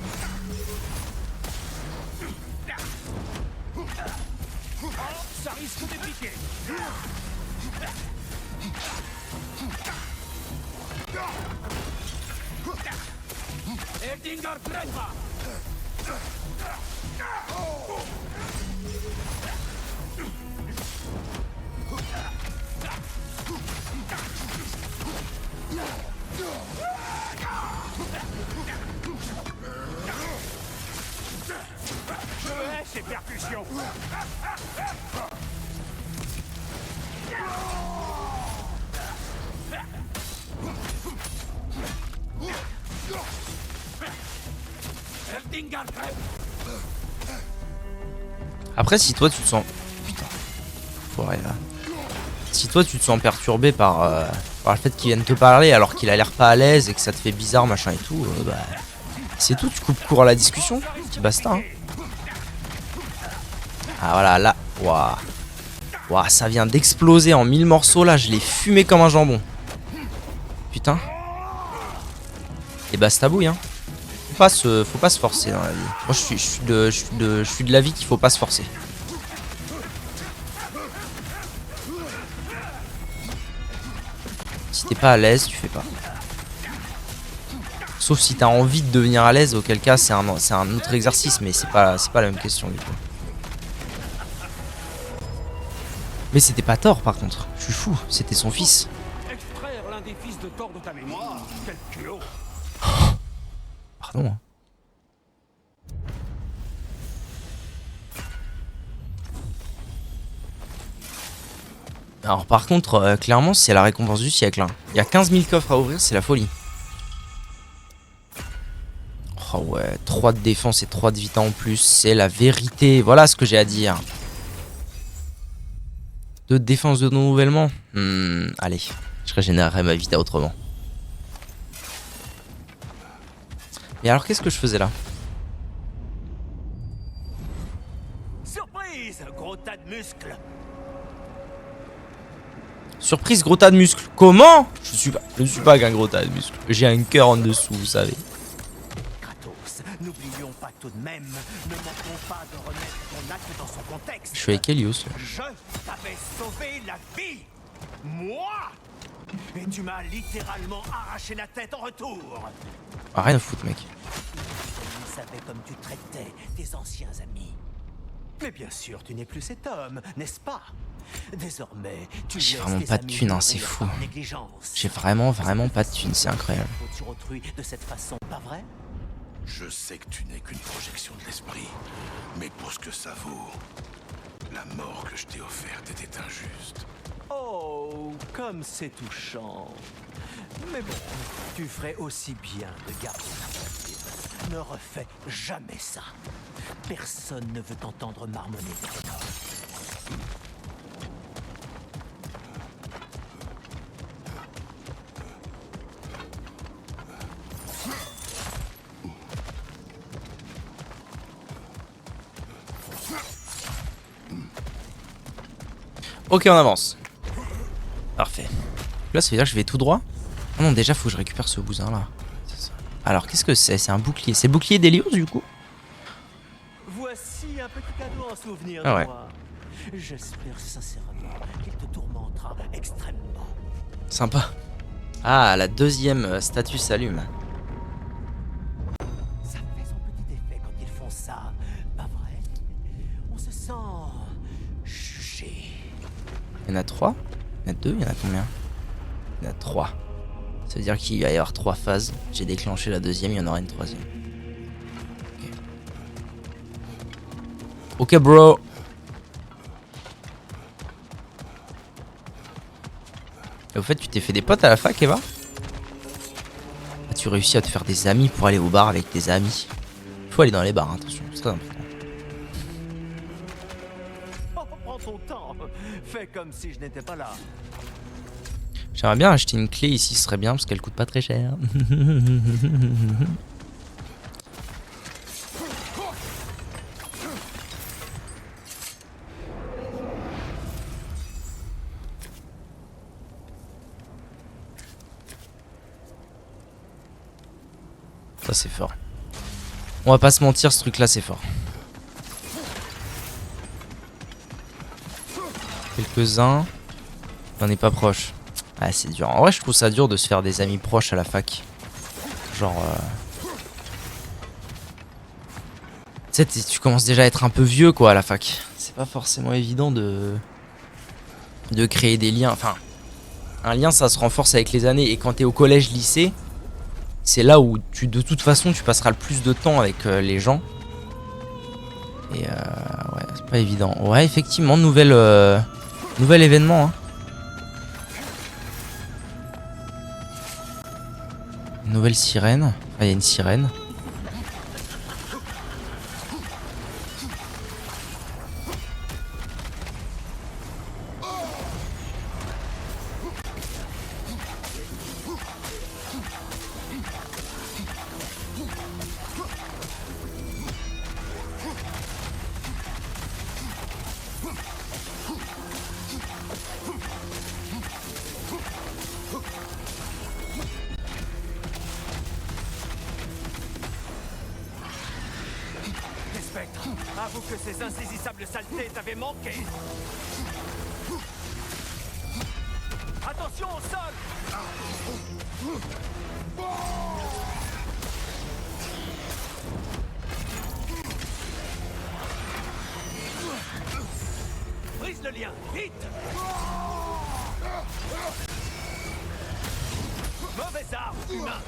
Ces percussions. Après, si toi tu te sens... Putain. Foiré, là. Si toi tu te sens perturbé par le fait qu'il vienne te parler alors qu'il a l'air pas à l'aise et que ça te fait bizarre, machin et tout, bah... C'est tout, tu coupes court à la discussion. Petit basta, hein. Ah voilà, là. Waouh. Waouh, ça vient d'exploser en 1000 morceaux, là. Je l'ai fumé comme un jambon. Putain. Et basta bouille, hein. Faut pas se forcer dans la vie. Moi je suis de l'avis qu'il faut pas se forcer. Si t'es pas à l'aise, tu fais pas. Sauf si t'as envie de devenir à l'aise, auquel cas c'est un autre exercice, mais c'est pas la même question du tout. Mais c'était pas Thor par contre, je suis fou, c'était son fils. Extraire l'un des fils de Thor de ta mémoire. Quel culot. Pardon. Hein. Alors par contre, clairement c'est la récompense du siècle. Hein. Il y a 15 000 coffres à ouvrir, c'est la folie. Oh ouais, 3 de défense et 3 de vita en plus, c'est la vérité. Voilà ce que j'ai à dire. 2 de défense de renouvellement. Allez, je régénérerai ma vita autrement. Mais alors qu'est-ce que je faisais là? Surprise, gros tas de muscles. Surprise, gros tas de muscles. Comment? Je ne suis pas qu'un gros tas de muscles. J'ai un cœur en dessous, vous savez. Kratos, n'oublions pas tout de même, ne manquons pas de remettre ton acte dans son contexte. Je suis avec Helios. Je t'avais sauvé la vie. Moi. Et tu m'as littéralement arraché la tête en retour. Ah, rien à foutre, mec. Tu savais comme tu traitais tes anciens amis. Mais bien sûr, tu n'es plus cet homme, n'est-ce pas? Désormais, tu J'ai laisses vraiment tes pas de amis thunes, hein, c'est mourir fou. par négligence. J'ai vraiment pas de thunes, c'est incroyable. Sur autrui de cette façon, pas vrai? Je sais que tu n'es qu'une projection de l'esprit, mais pour ce que ça vaut, la mort que je t'ai offerte était injuste. Oh, comme c'est touchant. Mais bon, tu ferais aussi bien de garder la. Ne refais jamais ça. Personne ne veut t'entendre marmonner de tes morts. Ok, on avance. Parfait. Là, ça veut dire que je vais tout droit. Ah non, déjà, faut que je récupère ce bousin là. Alors, qu'est-ce que c'est? C'est un bouclier. C'est le bouclier d'Hélios, du coup? Voici un petit cadeau en souvenir Ah ouais. de moi. J'espère sincèrement qu'il te tourmentera extrêmement. Sympa. Ah, la deuxième statue s'allume. Ça fait son petit effet quand ils font ça, pas vrai? On se sent jugé. Il y en a 3? Il y en a 2? Il y en a combien? Il y en a 3. Ça veut dire qu'il va y avoir 3 phases. J'ai déclenché la deuxième, il y en aura une troisième. Ok, bro. Et au fait, tu t'es fait des potes à la fac, Eva? As-tu réussi à te faire des amis pour aller au bar avec tes amis? Faut aller dans les bars, hein, attention, c'est très important. Oh, prends ton temps. Fais comme si je n'étais pas là. J'aimerais bien acheter une clé ici, ce serait bien parce qu'elle coûte pas très cher. Ça c'est fort. On va pas se mentir, ce truc là c'est fort. Quelques-uns. On est pas proche. Ah, c'est dur. En vrai, je trouve ça dur de se faire des amis proches à la fac. Genre. Tu sais, tu commences déjà à être un peu vieux, quoi, à la fac. C'est pas forcément évident de créer des liens. Enfin, un lien, ça se renforce avec les années. Et quand t'es au collège, lycée, c'est là où de toute façon, tu passeras le plus de temps avec les gens. Et ouais, c'est pas évident. Ouais, effectivement, nouvel événement, hein. Nouvelle sirène. Ah, il y a une sirène. Avoue que ces insaisissables saletés t'avaient manqué. Attention au sol. Brise le lien, vite. Mauvaise arme, humain.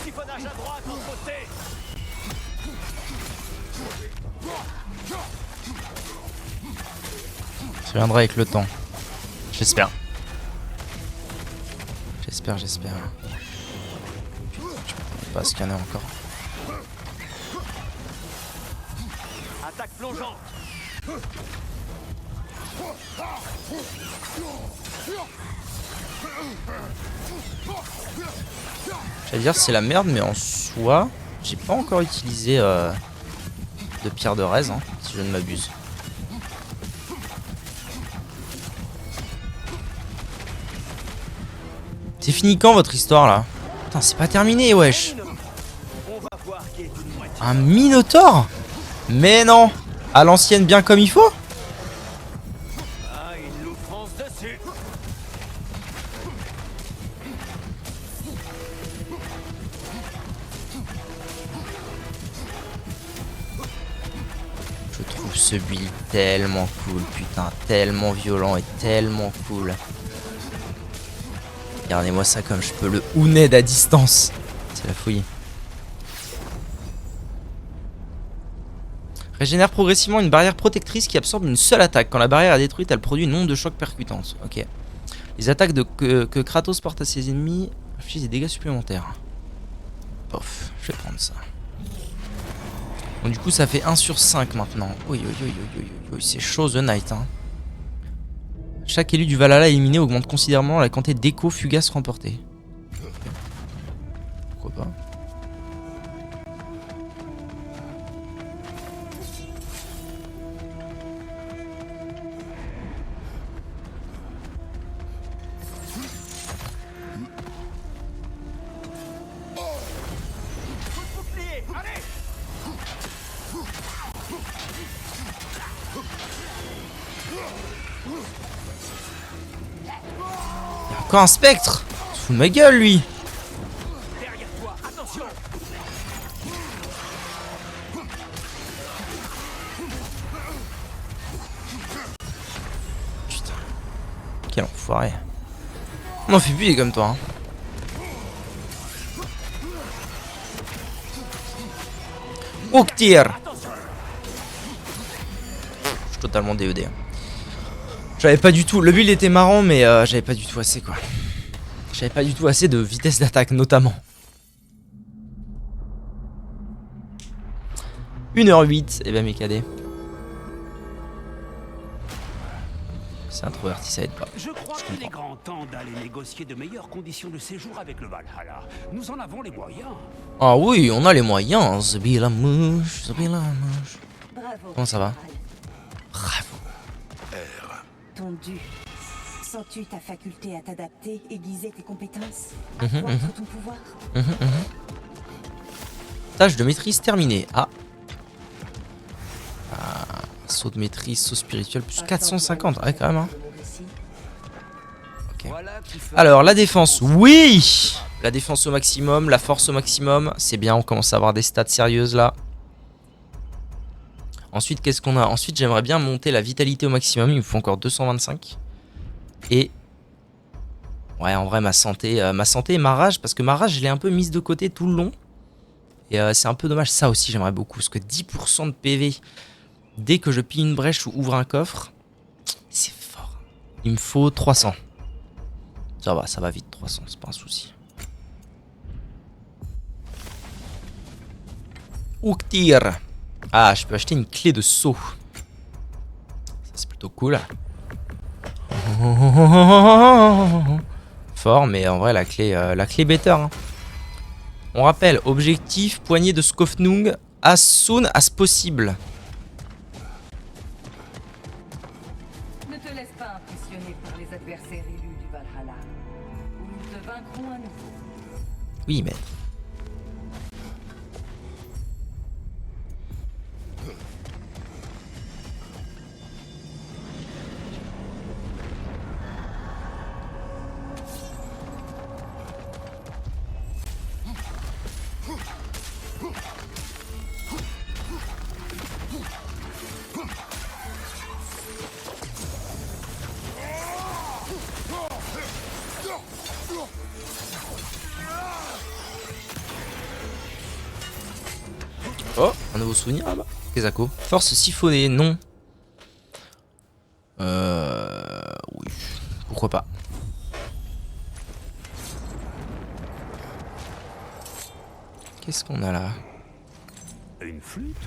Siphonnage à droite, en côté. Ça viendra avec le temps. J'espère. J'espère. Je peux pas scanner encore. Attaque plongeante. J'allais dire c'est la merde, mais en soi, j'ai pas encore utilisé de pierre de raise, hein, si je ne m'abuse. C'est fini quand votre histoire là? Putain, c'est pas terminé, wesh. Un minotaure? Mais non. À l'ancienne, bien comme il faut. Ah, il nous fonce dessus. Je trouve ce build tellement cool, putain, tellement violent et tellement cool. Regardez-moi ça comme je peux le Houned à distance. C'est la folie. Régénère progressivement une barrière protectrice qui absorbe une seule attaque. Quand la barrière est détruite, elle produit une onde de choc percutante. Ok. Les attaques que Kratos porte à ses ennemis infligent des dégâts supplémentaires. Pof, je vais prendre ça. Donc du coup ça fait 1 sur 5 maintenant. Oui, c'est chaud The Knight, hein. Chaque élu du Valhalla éliminé augmente considérablement la quantité d'échos fugaces remportés. Pourquoi pas. Encore un spectre! Il se fout de ma gueule lui! Derrière toi, attention! Putain. Quel enfoiré. On en fait plus des comme toi, hein. Octir! Je suis totalement DED. J'avais pas du tout. Le build était marrant, mais j'avais pas du tout assez quoi. J'avais pas du tout assez de vitesse d'attaque, notamment. 1h08, et ben mes cadets. C'est introverti, ça aide pas. Je crois qu'il est grand temps d'aller négocier de meilleures conditions de séjour avec le Valhalla. Nous en avons les moyens. Ah oui, on a les moyens. Zabilamouche, Zabilamouche. Bravo. Comment ça va? général. Bravo. Ton dû. Sens-tu ta faculté à t'adapter, aiguiser tes compétences, Mhm, accroître ton pouvoir? Tâche de maîtrise terminée. Ah. Saut de maîtrise, saut spirituel, plus 450. Ouais, quand même, hein. Ok. Alors, la défense, oui! La défense au maximum, la force au maximum. C'est bien, on commence à avoir des stats sérieuses là. Ensuite, qu'est-ce qu'on a? Ensuite, j'aimerais bien monter la vitalité au maximum. Il me faut encore 225. Et... ouais, en vrai, ma santé et ma rage. Parce que ma rage, je l'ai un peu mise de côté tout le long. Et c'est un peu dommage. Ça aussi, j'aimerais beaucoup. Parce que 10% de PV, dès que je pille une brèche ou ouvre un coffre, c'est fort. Il me faut 300. Ça va vite, 300, c'est pas un souci. Octir. Ah, je peux acheter une clé de saut. Ça, c'est plutôt cool. Fort, mais en vrai, la clé better. Hein. On rappelle, objectif, poignée de Skofnung as soon as possible. Ne te laisse pas impressionner par les adversaires élus du Valhalla. Ou ils te vaincront à nouveau. Oui, mais... Oh, un nouveau souvenir là-bas. Kezako. Force siphonnée, non. Oui. Pourquoi pas. Qu'est-ce qu'on a là? Une flûte?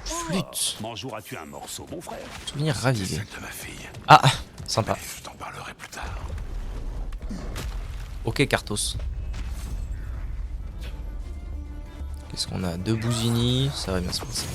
Flûte. M'en joueras-tu un morceau, mon frère? Souvenir ravivé. Celle de ma fille. Ah, sympa. Je t'en parlerai plus tard. Ok, Cartos. Qu'est-ce qu'on a? 2 Bouzini, ça va bien se passer.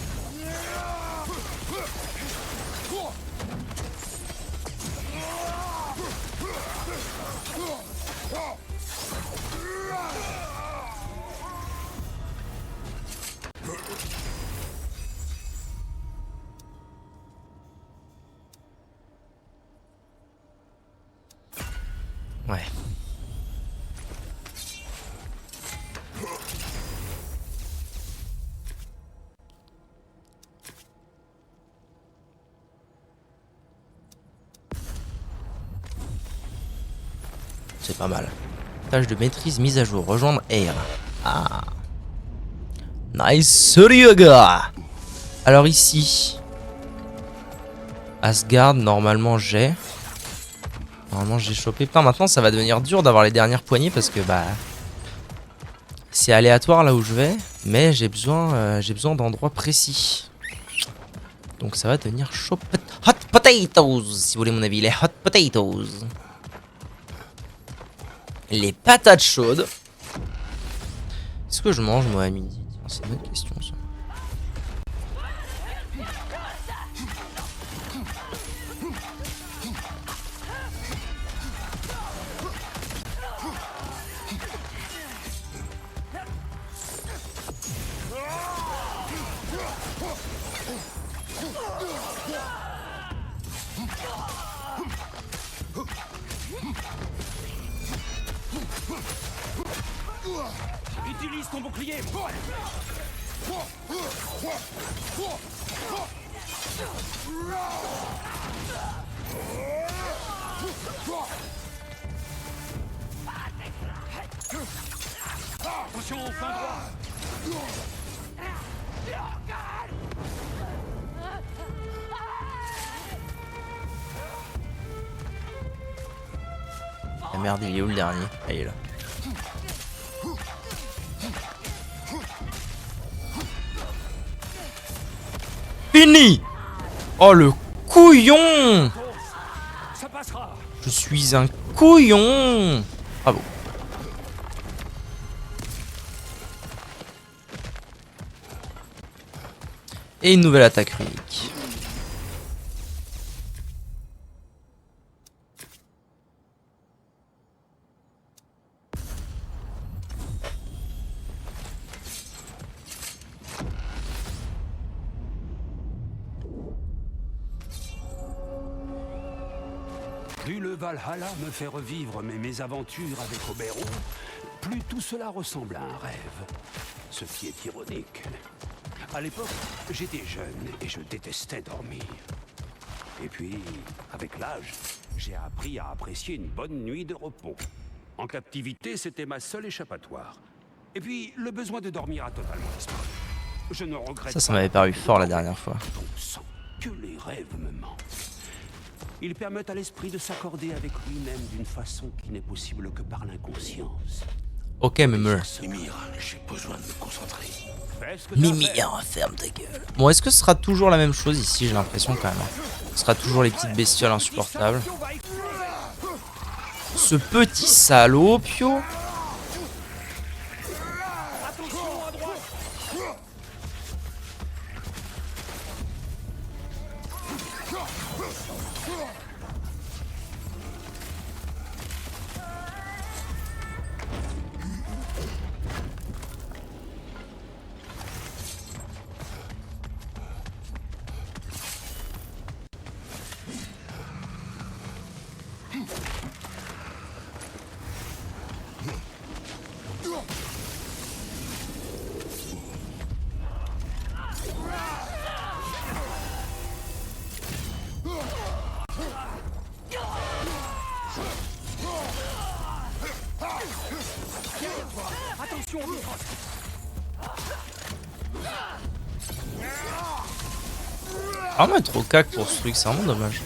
Ouais. C'est pas mal. Tâche de maîtrise mise à jour. Rejoindre Air. Ah. Nice Ryuga. Alors ici. Asgard, normalement j'ai. Normalement j'ai chopé. Putain, maintenant ça va devenir dur d'avoir les dernières poignées parce que bah. C'est aléatoire là où je vais. Mais j'ai besoin d'endroits précis. Donc ça va devenir chaud. Hot potatoes, si vous voulez mon avis. Les hot potatoes. Les patates chaudes. Est-ce que je mange moi à midi? C'est une bonne question ça. Utilise ton bouclier. Attention au flanc droit. Ah merde, il est où le dernier? Ah, il est là. Fini! Oh le couillon! Ça passera. Je suis un couillon! Bravo. Et une nouvelle attaque runique. Plus le Valhalla me fait revivre mes mésaventures avec Oberon, plus tout cela ressemble à un rêve. Ce qui est ironique. À l'époque, j'étais jeune et je détestais dormir. Et puis, avec l'âge, j'ai appris à apprécier une bonne nuit de repos. En captivité, c'était ma seule échappatoire. Et puis, le besoin de dormir a totalement disparu. Je ne regrette Ça pas m'avait paru fort la dernière fois. ton sang, que les rêves me mentent. Ils permettent à l'esprit de s'accorder avec lui-même d'une façon qui n'est possible que par l'inconscience. Ok, Mimir. Mimir, j'ai besoin de me concentrer. Fais ce que t'as fait. Mimir, ferme ta gueule. Bon, est-ce que ce sera toujours la même chose ici? J'ai l'impression quand même. Ce sera toujours les petites bestioles insupportables. Distinction va exploser. Ce petit salaud, Pio. Attention à droite. Attention au microscope. Vraiment être trop cac pour ce truc, c'est vraiment dommage.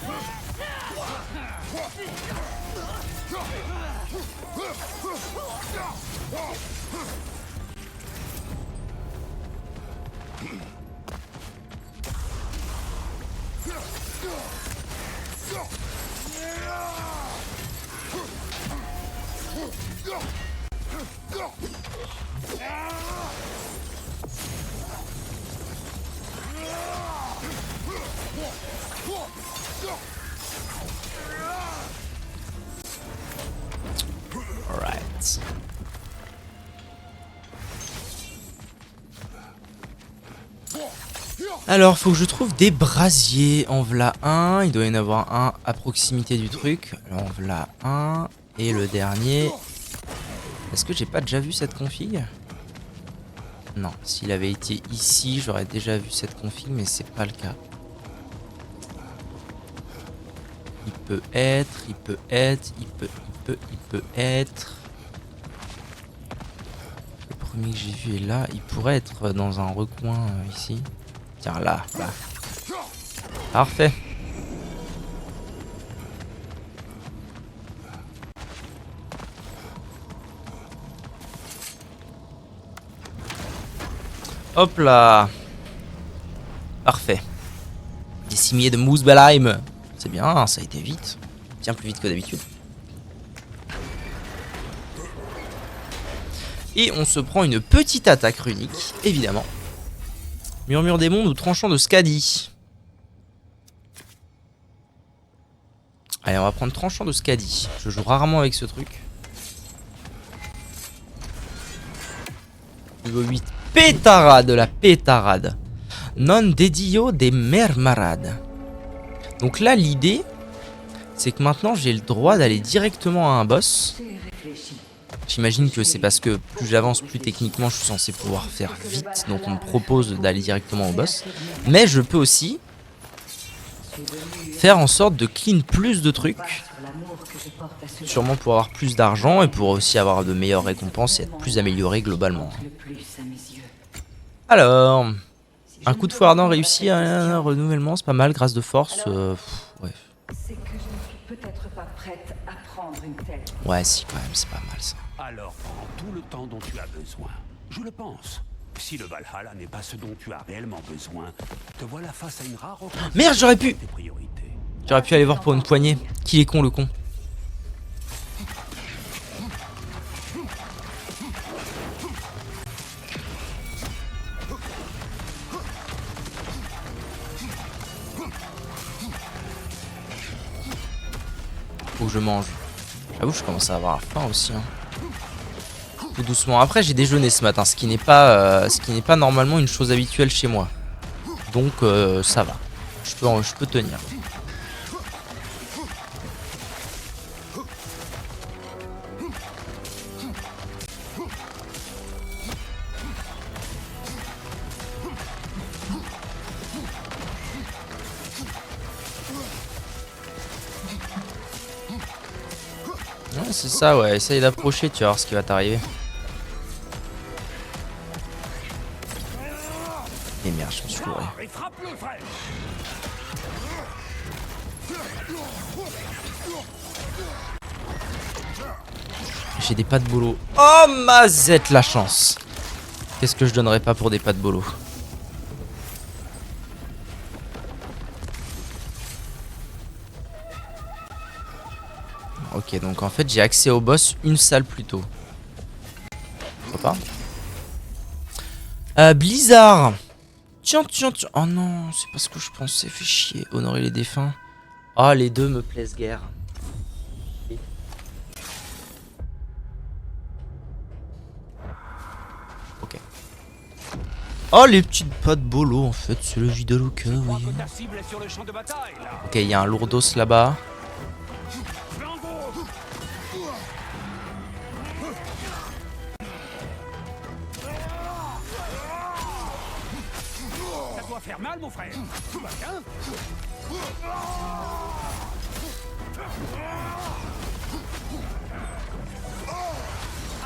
Alright. Alors, faut que je trouve des brasiers. En voilà un. Il doit y en avoir un à proximité du truc. Alors, en voilà un. Et le dernier. Est-ce que j'ai pas déjà vu cette config? Non, s'il avait été ici, j'aurais déjà vu cette config, mais c'est pas le cas. Il peut être, il peut être, il peut être. Le premier que j'ai vu est là. Il pourrait être dans un recoin ici. Tiens, là, là. Parfait. Hop là. Parfait. Des cimiers de Moosbalheim. C'est bien, ça a été vite. Bien plus vite que d'habitude. Et on se prend une petite attaque runique, évidemment. Murmure des mondes ou tranchant de Skadi. Allez, on va prendre tranchant de Skadi. Je joue rarement avec ce truc. Niveau 8. Pétarade, la pétarade. Non dédio des mermarades. Donc là, l'idée, c'est que maintenant, j'ai le droit d'aller directement à un boss. J'imagine que c'est parce que plus j'avance, plus techniquement, je suis censé pouvoir faire vite. Donc on me propose d'aller directement au boss. Mais je peux aussi faire en sorte de clean plus de trucs. Sûrement pour avoir plus d'argent et pour aussi avoir de meilleures récompenses et être plus amélioré globalement. Alors, un coup de feu ardent réussi, un renouvellement, c'est pas mal, grâce de force. Ouais. C'est que je ne suis peut-être pas prête à prendre une telle. Ouais, si, quand même, c'est pas mal ça. Alors prends tout le temps dont tu as besoin. Je le pense. Si le Valhalla n'est pas ce dont tu as réellement besoin, te voilà face à une rare occasion. Merde, j'aurais pu. Tes priorités. J'aurais pu aller voir pour une poignée. Qu'il est con, le con. Faut que je mange. J'avoue, je commence à avoir faim aussi. Hein. Tout doucement. Après, j'ai déjeuné ce matin, ce qui n'est pas normalement une chose habituelle chez moi. Donc, ça va. Je peux tenir. Ouais, c'est ça, ouais. Essaye d'approcher, tu vas voir ce qui va t'arriver. Et merde, je me suis couru. J'ai des pas de bolo. Oh, mazette, la chance. Qu'est-ce que je donnerais pas pour des pas de bolo? Ok, donc en fait j'ai accès au boss une salle plus tôt. Pourquoi pas? Blizzard. Tiens. Oh non, c'est pas ce que je pensais, fait chier. Honorer les défunts. Oh, les deux me plaisent guère. Ok. Oh, les petites pattes bolo en fait, c'est le vide oui. Ok, il y a un lourdos là-bas. Faire mal, mon frère. Tout va bien.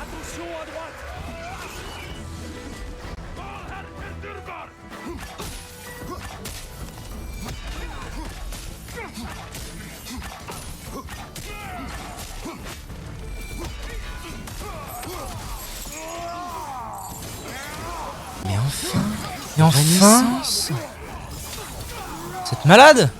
Attention à droite. Mais enfin. Et enfin, cette malade.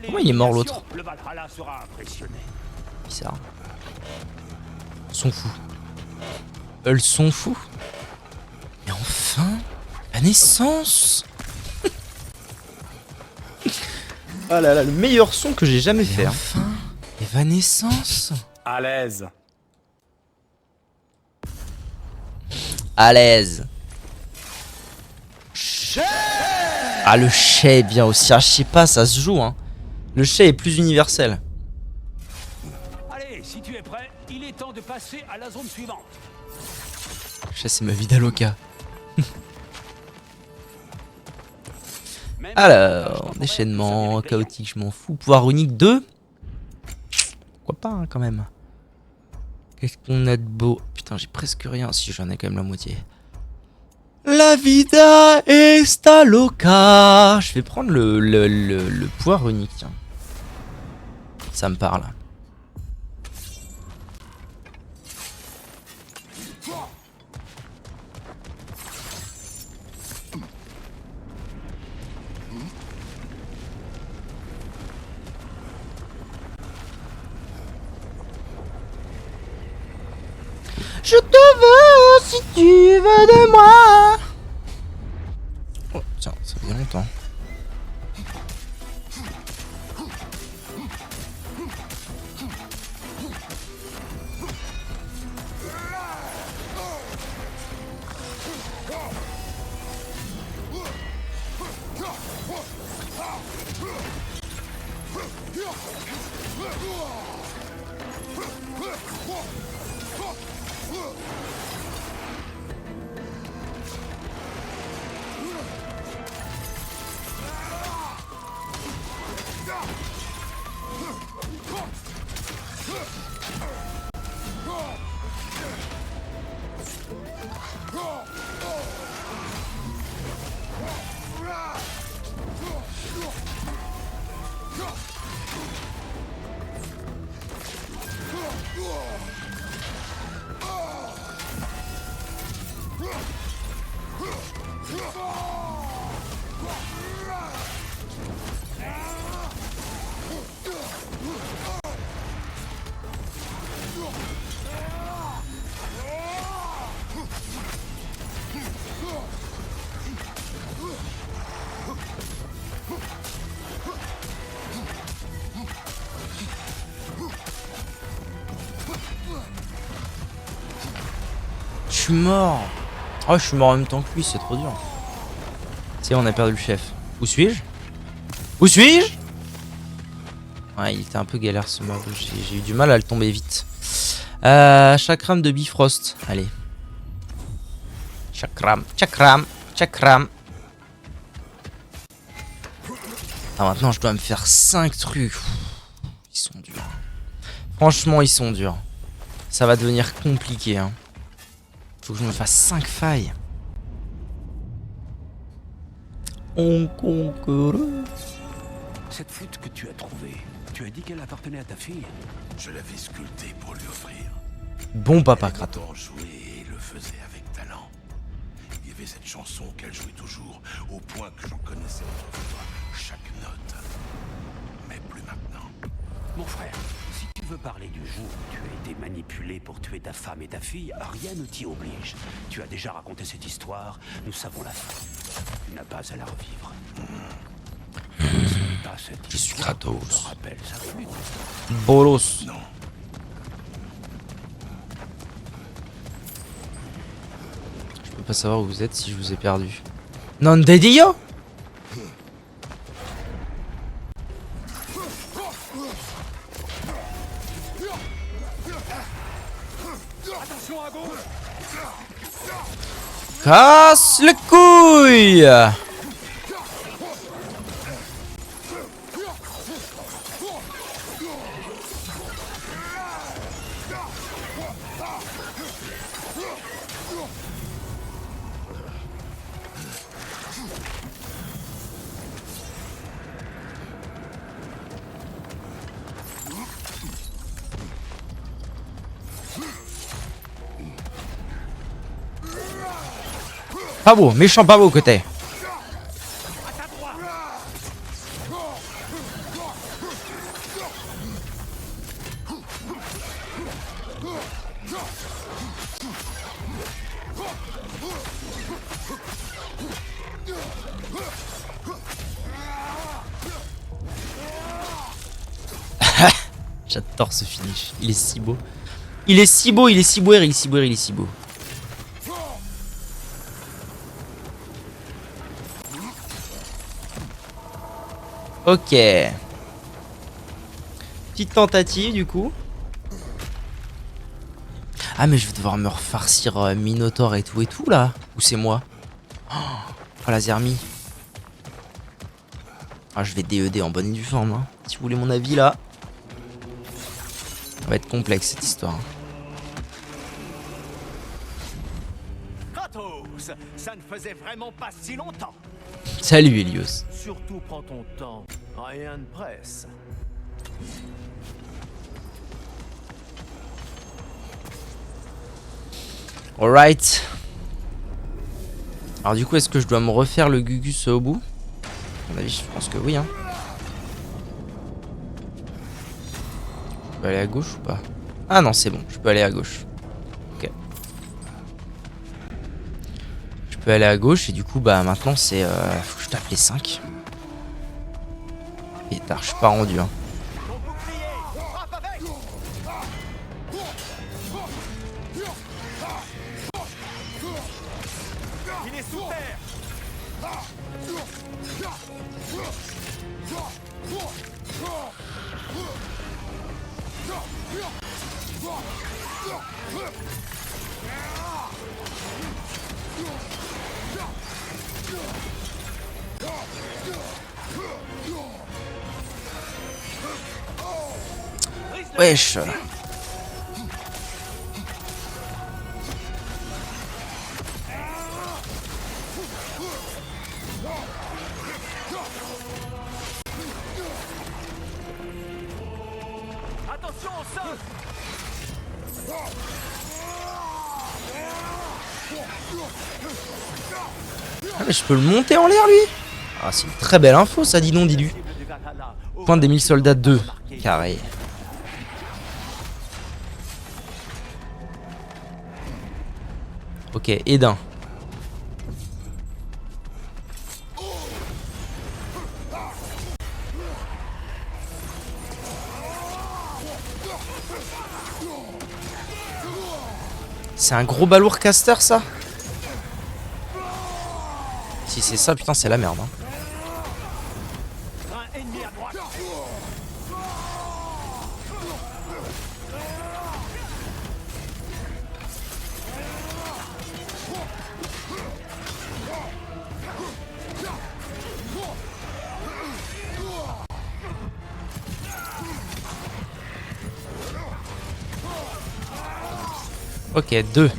Comment il est mort l'autre? Le Valhalla sera impressionné. Bizarre. Ils sont fous. Elles sont fous. Et enfin, la naissance. Ah là là, le meilleur son que j'ai jamais fait. Enfin, Evanescence. À l'aise. À l'aise. Ah, le chai est bien aussi. Ah, je sais pas, ça se joue, hein. Le chai est plus universel. Allez, si tu es prêt, il est temps de passer à la zone suivante. Le chai, c'est ma vie d'Aloca. Alors, déchaînement, chaotique, je m'en fous. Pouvoir unique 2. Pourquoi pas, hein, quand même. Qu'est-ce qu'on a de beau? Putain, j'ai presque rien. Si, j'en ai quand même la moitié. La vida esta loca. Je vais prendre le pouvoir unique, tiens. Ça me parle. Je te veux si tu veux de moi. Oh, tiens, ça fait longtemps. Je suis mort. Oh, je suis mort en même temps que lui, c'est trop dur. C'est on a perdu le chef. Où suis-je? Où suis-je? Ouais, il était un peu galère ce mob. J'ai eu du mal à le tomber vite. Chakram de Bifrost. Allez. Chakram, chakram, chakram. Ah, maintenant je dois me faire 5 trucs. Ils sont durs. Franchement, ils sont durs. Ça va devenir compliqué, hein. Faut que je me fasse 5 failles. On conquera. Cette flûte que tu as trouvée, tu as dit qu'elle appartenait à ta fille. Je l'avais sculpté pour lui offrir. Bon papa Elle Kratos. longtemps joué et le faisait avec talent. Il y avait cette chanson qu'elle jouait toujours, au point que j'en connaissais autrefois chaque note. Mais plus maintenant. Mon frère, si tu veux parler du jour où tu as été manipulé pour tuer ta femme et ta fille, rien ne t'y oblige. Tu as déjà raconté cette histoire, nous savons la fin. Tu n'as pas à la revivre. Je suis Kratos. Je rappelle sa flûte. Bolos. Non. Je peux pas savoir où vous êtes si je vous ai perdu. Non de Dio. Casse les couilles. Pas beau, méchant pas beau côté. J'adore ce finish, il est si beau. Il est si beau, il est si beau, il est si beau, il est si beau. Ok. Petite tentative du coup. Ah mais je vais devoir me refarcir Minotaur et tout là. Ou c'est moi? Oh la Zermie. Ah je vais DED en bonne et due forme hein. Si vous voulez mon avis là. Ça va être complexe cette histoire. Kratos, ça ne faisait vraiment pas si longtemps. Salut Helios. Surtout prends ton temps, rien ne presse. Alright. Alors du coup, est-ce que je dois me refaire le Gugus au bout? À mon avis, je pense que oui. Hein. Je peux aller à gauche ou pas? Ah non, c'est bon, je peux aller à gauche. Ok. Je peux aller à gauche et du coup, bah maintenant, c'est... faut que je tape les 5. Et tard, je suis pas rendu. Hein. Wesh. Attention au sol. Ah mais je peux le monter en l'air lui. Ah c'est une très belle info ça, dis donc Dilu. Point des 1000 soldats 2. Carré. Ok, Edin. C'est un gros balourd caster ça? Si c'est ça, putain, c'est la merde. Hein. Ok, 2.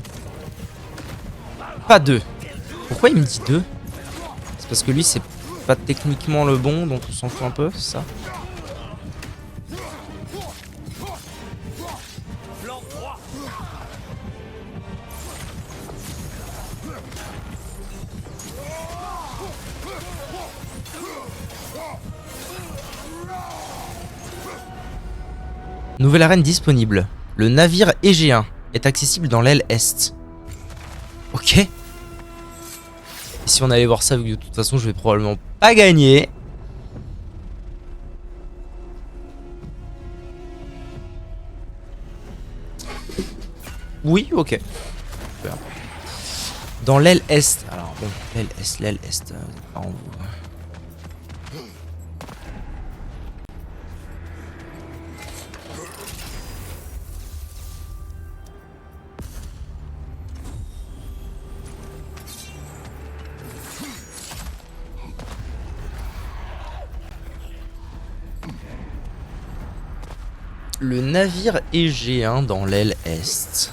Pas 2. Pourquoi il me dit 2? C'est parce que lui, c'est pas techniquement le bon, donc on s'en fout un peu, c'est ça? Nouvelle arène disponible. Le navire Égéen est accessible dans l'aile Est. Ok. Et si on allait voir ça, vu que de toute façon je vais probablement pas gagner. Oui, ok. Super. Dans l'aile Est. Alors bon, l'aile Est, pas en vous. Le navire Égéen dans l'aile Est.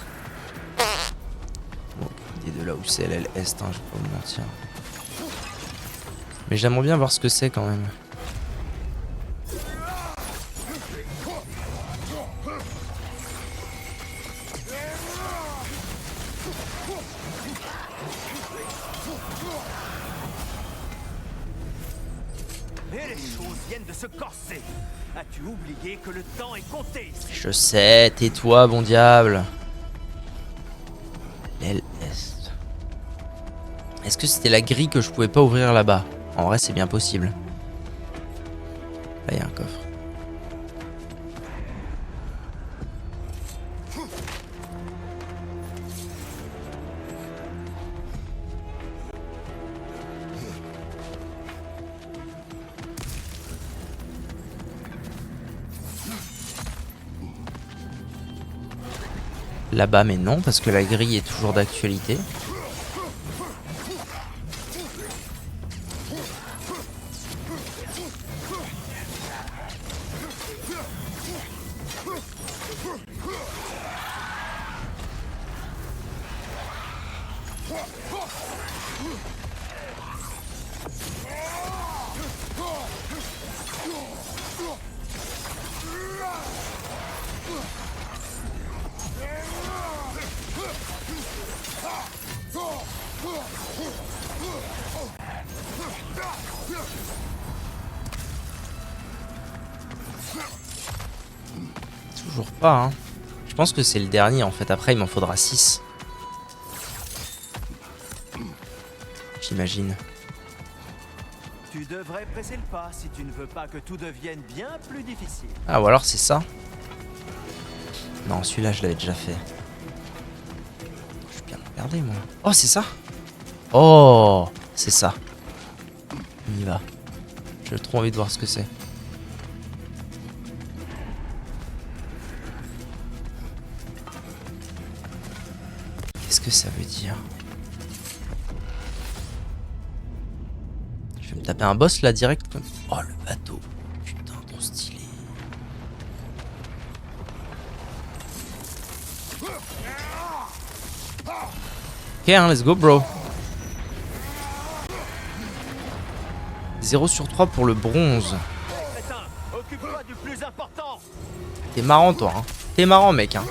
Bon, idée de là où c'est l'aile Est, hein, je vais pas vous mentir. Mais j'aimerais bien voir ce que c'est quand même. Et les choses viennent de se corser. As-tu oublié que le temps est compté ici? Je sais, tais-toi, bon diable. LS. Est-ce que c'était la grille que je pouvais pas ouvrir là-bas? En vrai, c'est bien possible. Là, il y a un coffre. Là-bas, mais non, parce que la grille est toujours d'actualité. Toujours pas, hein. Je pense que c'est le dernier en fait. Après, il m'en faudra 6. J'imagine. Tu devrais presser le pas si tu ne veux pas que tout devienne bien plus difficile. Ah, ou alors c'est ça. Non, celui-là, je l'avais déjà fait. Je suis bien regardé, moi. Oh, c'est ça. Oh, c'est ça. On y va. J'ai trop envie de voir ce que c'est. Qu'est-ce que ça veut dire? Je vais me taper un boss là direct comme... Oh, le bateau. Putain, trop stylé. Ok, hein, let's go, bro. 0 sur 3 pour le bronze. Crétin, occupe-toi du plus important. T'es marrant, toi. Hein. T'es marrant, mec. Hein.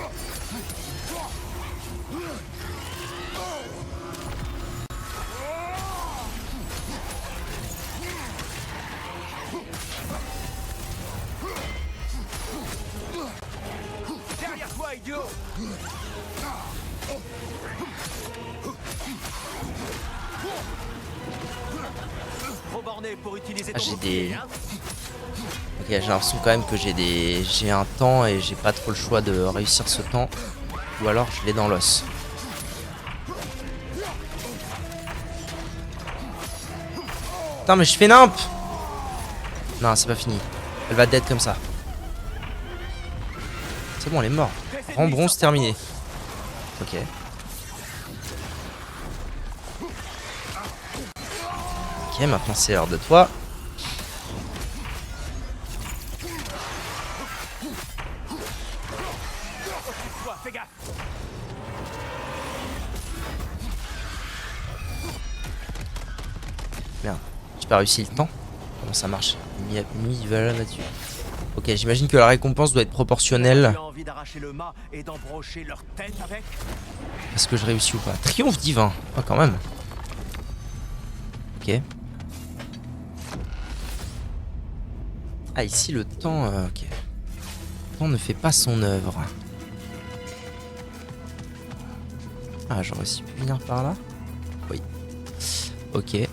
Derrière toi, idiot. Trop borné pour utiliser Ah, ton j'ai bouclier, des... hein. Ok, j'ai l'impression quand même que j'ai un temps et j'ai pas trop le choix de réussir ce temps. Ou alors je l'ai dans l'os. Putain, mais je fais nimp. Non, c'est pas fini. Elle va dead comme ça. C'est bon, elle est morte. Rang bronze terminé. Ok. Ok, maintenant c'est l'heure de toi. Fais gaffe. Merde, j'ai pas réussi le temps. Comment ça marche? Voilà là-dessus. Ok, j'imagine que la récompense doit être proportionnelle. Tu as envie d'arracher le mât et d'embrocher leur tête avec? Est-ce que je réussis ou pas? Triomphe divin. Oh, quand même. Ok. Ah, ici le temps... ok. Le temps ne fait pas son œuvre. Ah, j'aurais aussi pu venir par là? Oui. Ok.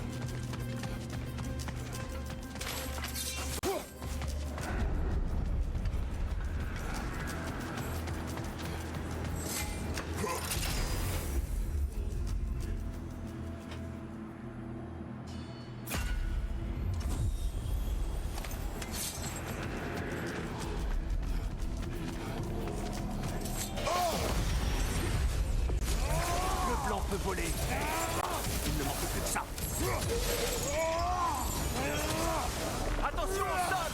Le blanc peut voler. Il ne manque plus que ça. Attention au sol.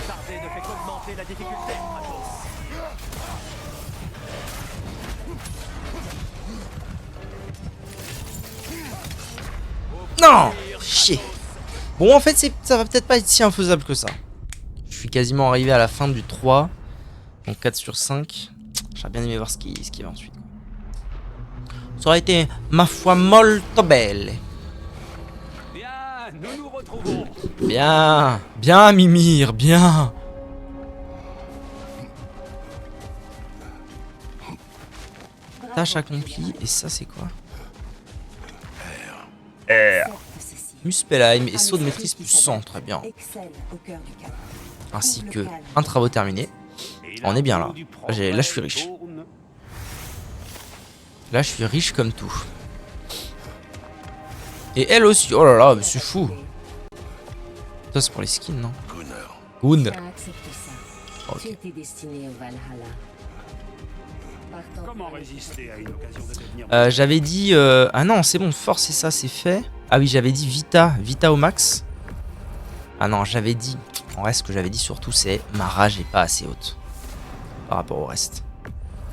Tarder ne fait qu'augmenter la difficulté, Kratos. Non! Chier! Bon, en fait, ça va peut-être pas être si infaisable que ça. Je suis quasiment arrivé à la fin du 3. Donc 4 sur 5. J'aurais bien aimé voir ce qui va ensuite. Ça aurait été, ma foi, molto belle. Bien, nous nous retrouvons. Bien, bien Mimir, bien. Tâche accomplie, et ça c'est quoi? Muspelheim et saut de maîtrise plus 100, très bien. Ainsi que un travaux terminé. On est bien là. Là je suis riche. Là je suis riche comme tout. Et elle aussi, oh là là, mais c'est fou. Ça c'est pour les skins, non? Gunnar. Ok. Comment résister à une occasion de devenir... J'avais dit... Ah non, c'est bon, force et ça, c'est fait. Ah oui, j'avais dit Vita au max. Ah non, j'avais dit... En reste, ce que j'avais dit surtout, c'est ma rage est pas assez haute. Par rapport au reste.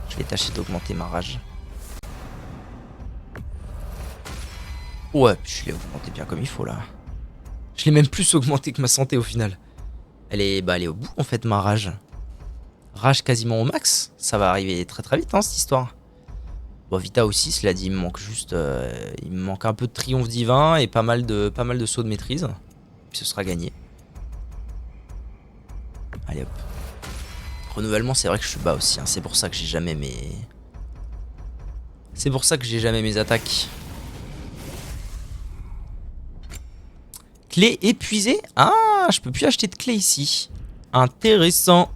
Je vais tâcher d'augmenter ma rage. Ouais, je l'ai augmenté bien comme il faut, là. Je l'ai même plus augmenté que ma santé, au final. Elle est au bout, en fait, ma rage. Rage quasiment au max. Ça va arriver très très vite, hein, cette histoire. Bon, Vita aussi, cela dit, il me manque juste... il me manque un peu de triomphe divin et pas mal de sauts de maîtrise. Puis ce sera gagné. Allez hop. Renouvellement, c'est vrai que je suis bas aussi, hein. C'est pour ça que j'ai jamais mes... C'est pour ça que j'ai jamais mes attaques. Clé épuisée. Ah, je peux plus acheter de clé ici. Intéressant.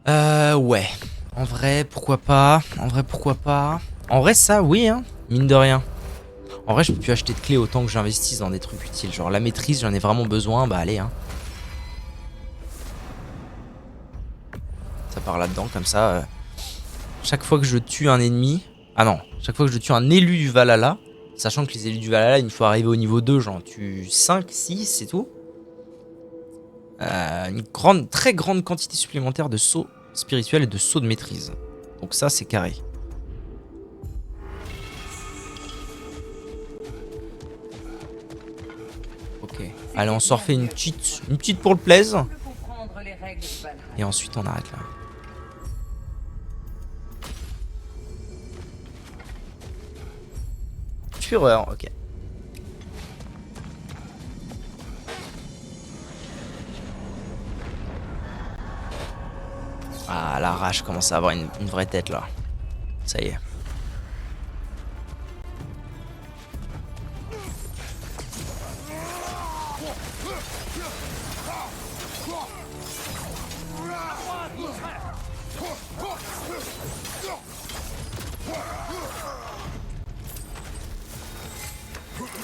Ouais. En vrai, pourquoi pas. En vrai, ça, oui, hein. Mine de rien. En vrai, je peux plus acheter de clés autant que j'investisse dans des trucs utiles. Genre, la maîtrise, j'en ai vraiment besoin. Bah, allez, hein. Ça part là-dedans, comme ça. Chaque fois que je tue un ennemi... Ah non. Chaque fois que je tue un élu du Valhalla... Sachant que les élus du Valhalla, une fois arrivé au niveau 2, j'en tue 5, 6, c'est tout. Une très grande quantité supplémentaire de sauts spirituels et de sauts de maîtrise. Donc ça, c'est carré. Ok. Allez, on s'en refait une petite pour le plaise. Et ensuite, on arrête là. Fureur, ok. Ah, la rage commence à avoir une vraie tête là. Ça y est.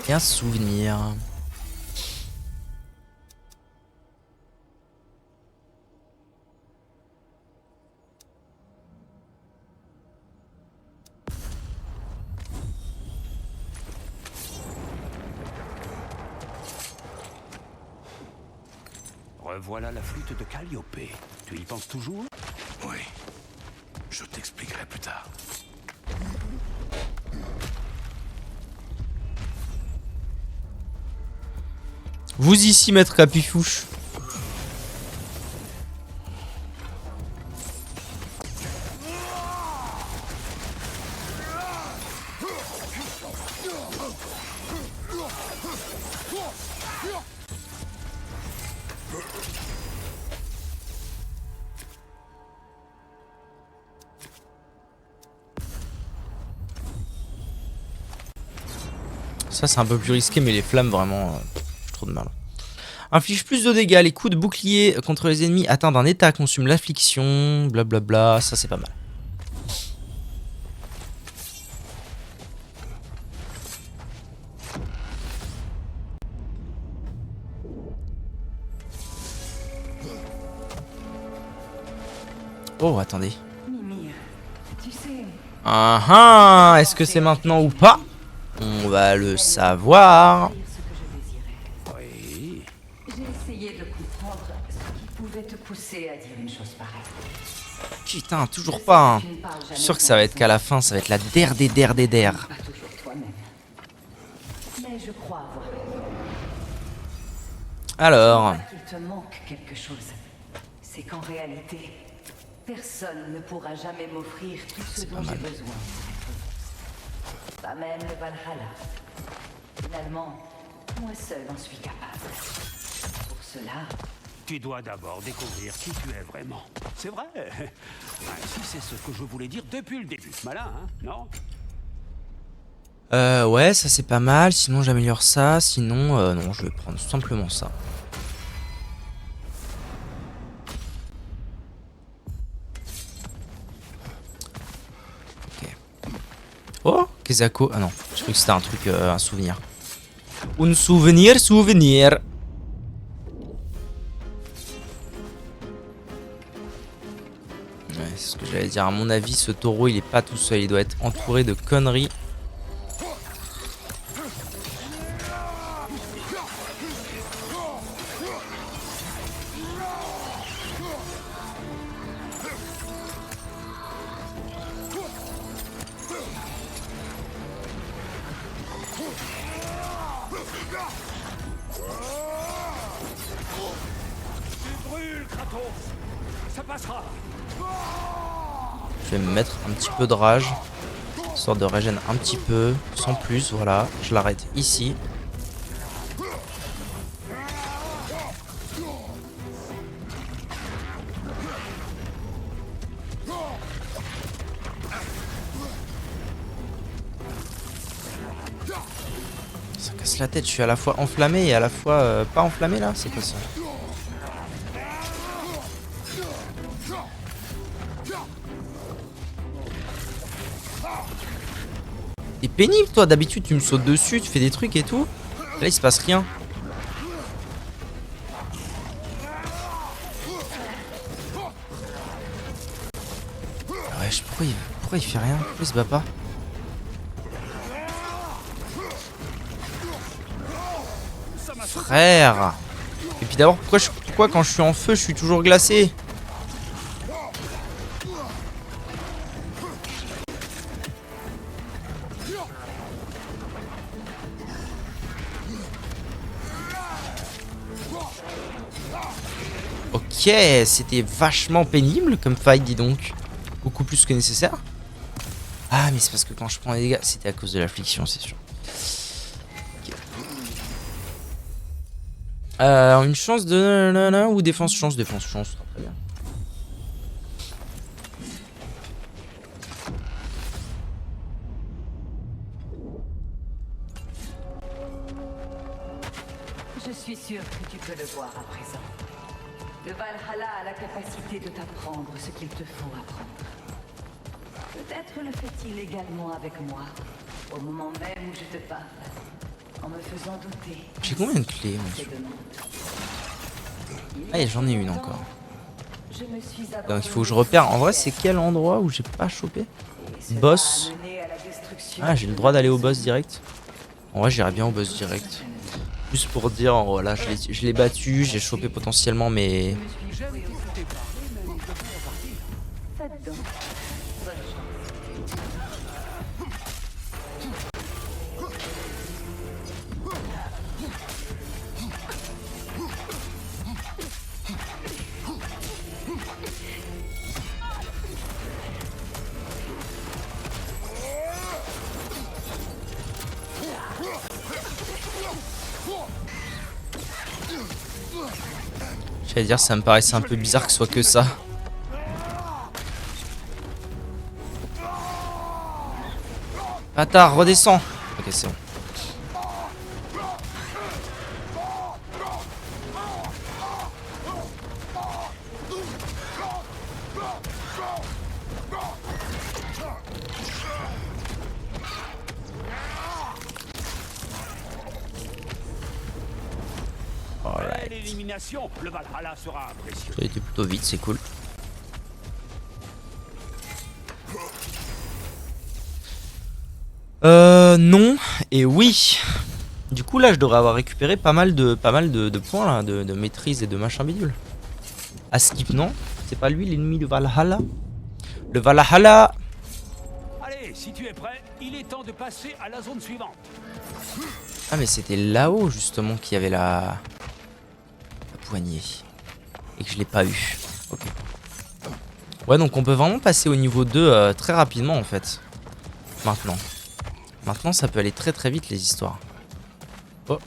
Et un souvenir. Revoilà la flûte de Calliope. Tu y penses toujours? Oui. Je t'expliquerai plus tard. Vous ici, maître Capifouche. Ça c'est un peu plus risqué, mais les flammes vraiment j'ai trop de mal. Inflige plus de dégâts, les coups de bouclier contre les ennemis atteints d'un état consument l'affliction, blablabla, ça c'est pas mal. Oh attendez. Mimir, tu sais... Ah ah, est-ce que c'est maintenant ou pas? On va le savoir. Oui. J'ai essayé de comprendre ce qui pouvait te pousser à dire une chose pareille. Putain, toujours pas. Hein. Je suis sûr que ça va être qu'à la fin, ça va être la der des der des der. Pas toujours toi-même. Mais je Je crois avoir raison. Alors, Je crois qu'il te manque quelque chose. C'est qu'en réalité, personne ne pourra jamais m'offrir tout ce dont j'ai besoin. Pas même le Valhalla. Finalement, moi seul en suis capable. Pour cela, Tu dois d'abord découvrir qui tu es vraiment. C'est vrai. Ainsi, c'est ce que je voulais dire depuis le début. Malin, hein, non? ouais, ça c'est pas mal. Sinon, j'améliore ça. Sinon, non, je vais prendre simplement ça. Ok. Oh, Kezako. Ah non, je croyais que c'était un truc, un souvenir. Un souvenir, souvenir. Ouais, c'est ce que j'allais dire. À mon avis, ce taureau, il est pas tout seul. Il doit être entouré de conneries. Ça passera. Je vais me mettre un petit peu de rage, histoire de régène un petit peu, sans plus, voilà. Je l'arrête ici. Ça casse la tête, je suis à la fois enflammé et à la fois pas enflammé là, c'est quoi ça? T'es pénible toi, d'habitude tu me sautes dessus, tu fais des trucs et tout. Là il se passe rien. Ouais, pourquoi il fait rien? Pourquoi il se bat pas? Frère. Et puis d'abord pourquoi quand je suis en feu je suis toujours glacé? Ok, c'était vachement pénible comme fight, dis donc. Beaucoup plus que nécessaire. Ah, mais c'est parce que quand je prends les dégâts, c'était à cause de l'affliction, c'est sûr. Okay. Une chance de... Ou défense, chance, très bien. je suis sûr que tu peux le voir à présent. Le Valhalla a la capacité de t'apprendre ce qu'il te faut apprendre. Peut-être le fait-il également avec moi, au moment même où je te parle, en me faisant douter. J'ai combien de clés, monsieur? Ah, j'en ai une encore. Donc il faut que je repère. En vrai, c'est quel endroit où j'ai pas chopé? Boss. Ah, j'ai le droit d'aller au boss direct. En vrai, j'irai bien au boss direct. Juste pour dire, voilà, je l'ai battu, j'ai chopé potentiellement mes... J'allais dire, ça me paraissait un peu bizarre que ce soit que ça. Bâtard, redescends. Ok, c'est bon. L'élimination, le Valhalla sera précieux. Ça a été plutôt vite, c'est cool. Non et oui. Du coup là je devrais avoir récupéré pas mal de points là, de maîtrise et de machin bidule. Askip non, c'est pas lui l'ennemi de Valhalla. Le Valhalla. Allez, si tu es prêt, il est temps de passer à la zone suivante. Ah mais c'était là-haut justement qu'il y avait la poignée. Et que je l'ai pas eu. Ok. Ouais, donc on peut vraiment passer au niveau 2 très rapidement en fait. Maintenant. Maintenant ça peut aller très très vite les histoires. Oh.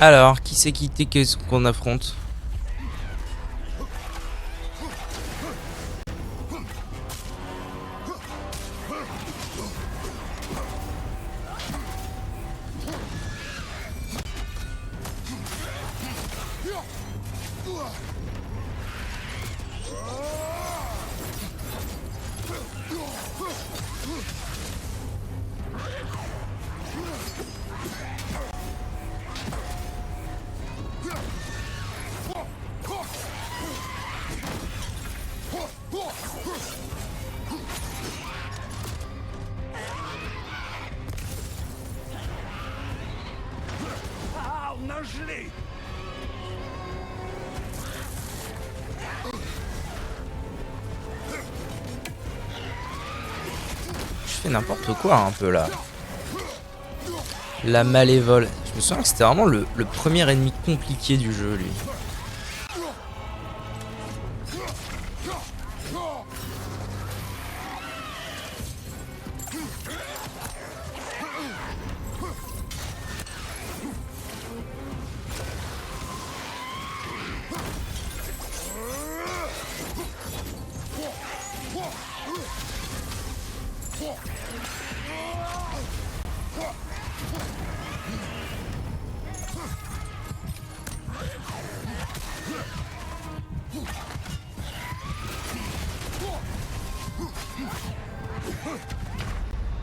Alors, qui c'est quitté qu'est-ce qu'on affronte? Ah, on a gelé. Je fais n'importe quoi un peu là. La malévole. Je me souviens que c'était vraiment le premier ennemi compliqué du jeu lui.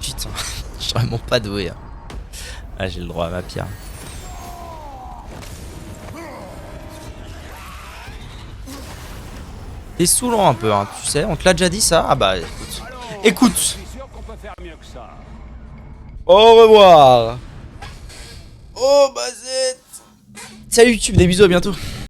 Putain, je suis vraiment pas doué. Hein. Ah, j'ai le droit à ma pierre. T'es saoulant un peu, hein, tu sais, on te l'a déjà dit ça. Ah bah écoute. Écoute. Je suis sûr qu'on peut faire mieux que ça. Au revoir. Oh bah c'est... Salut YouTube, des bisous, à bientôt.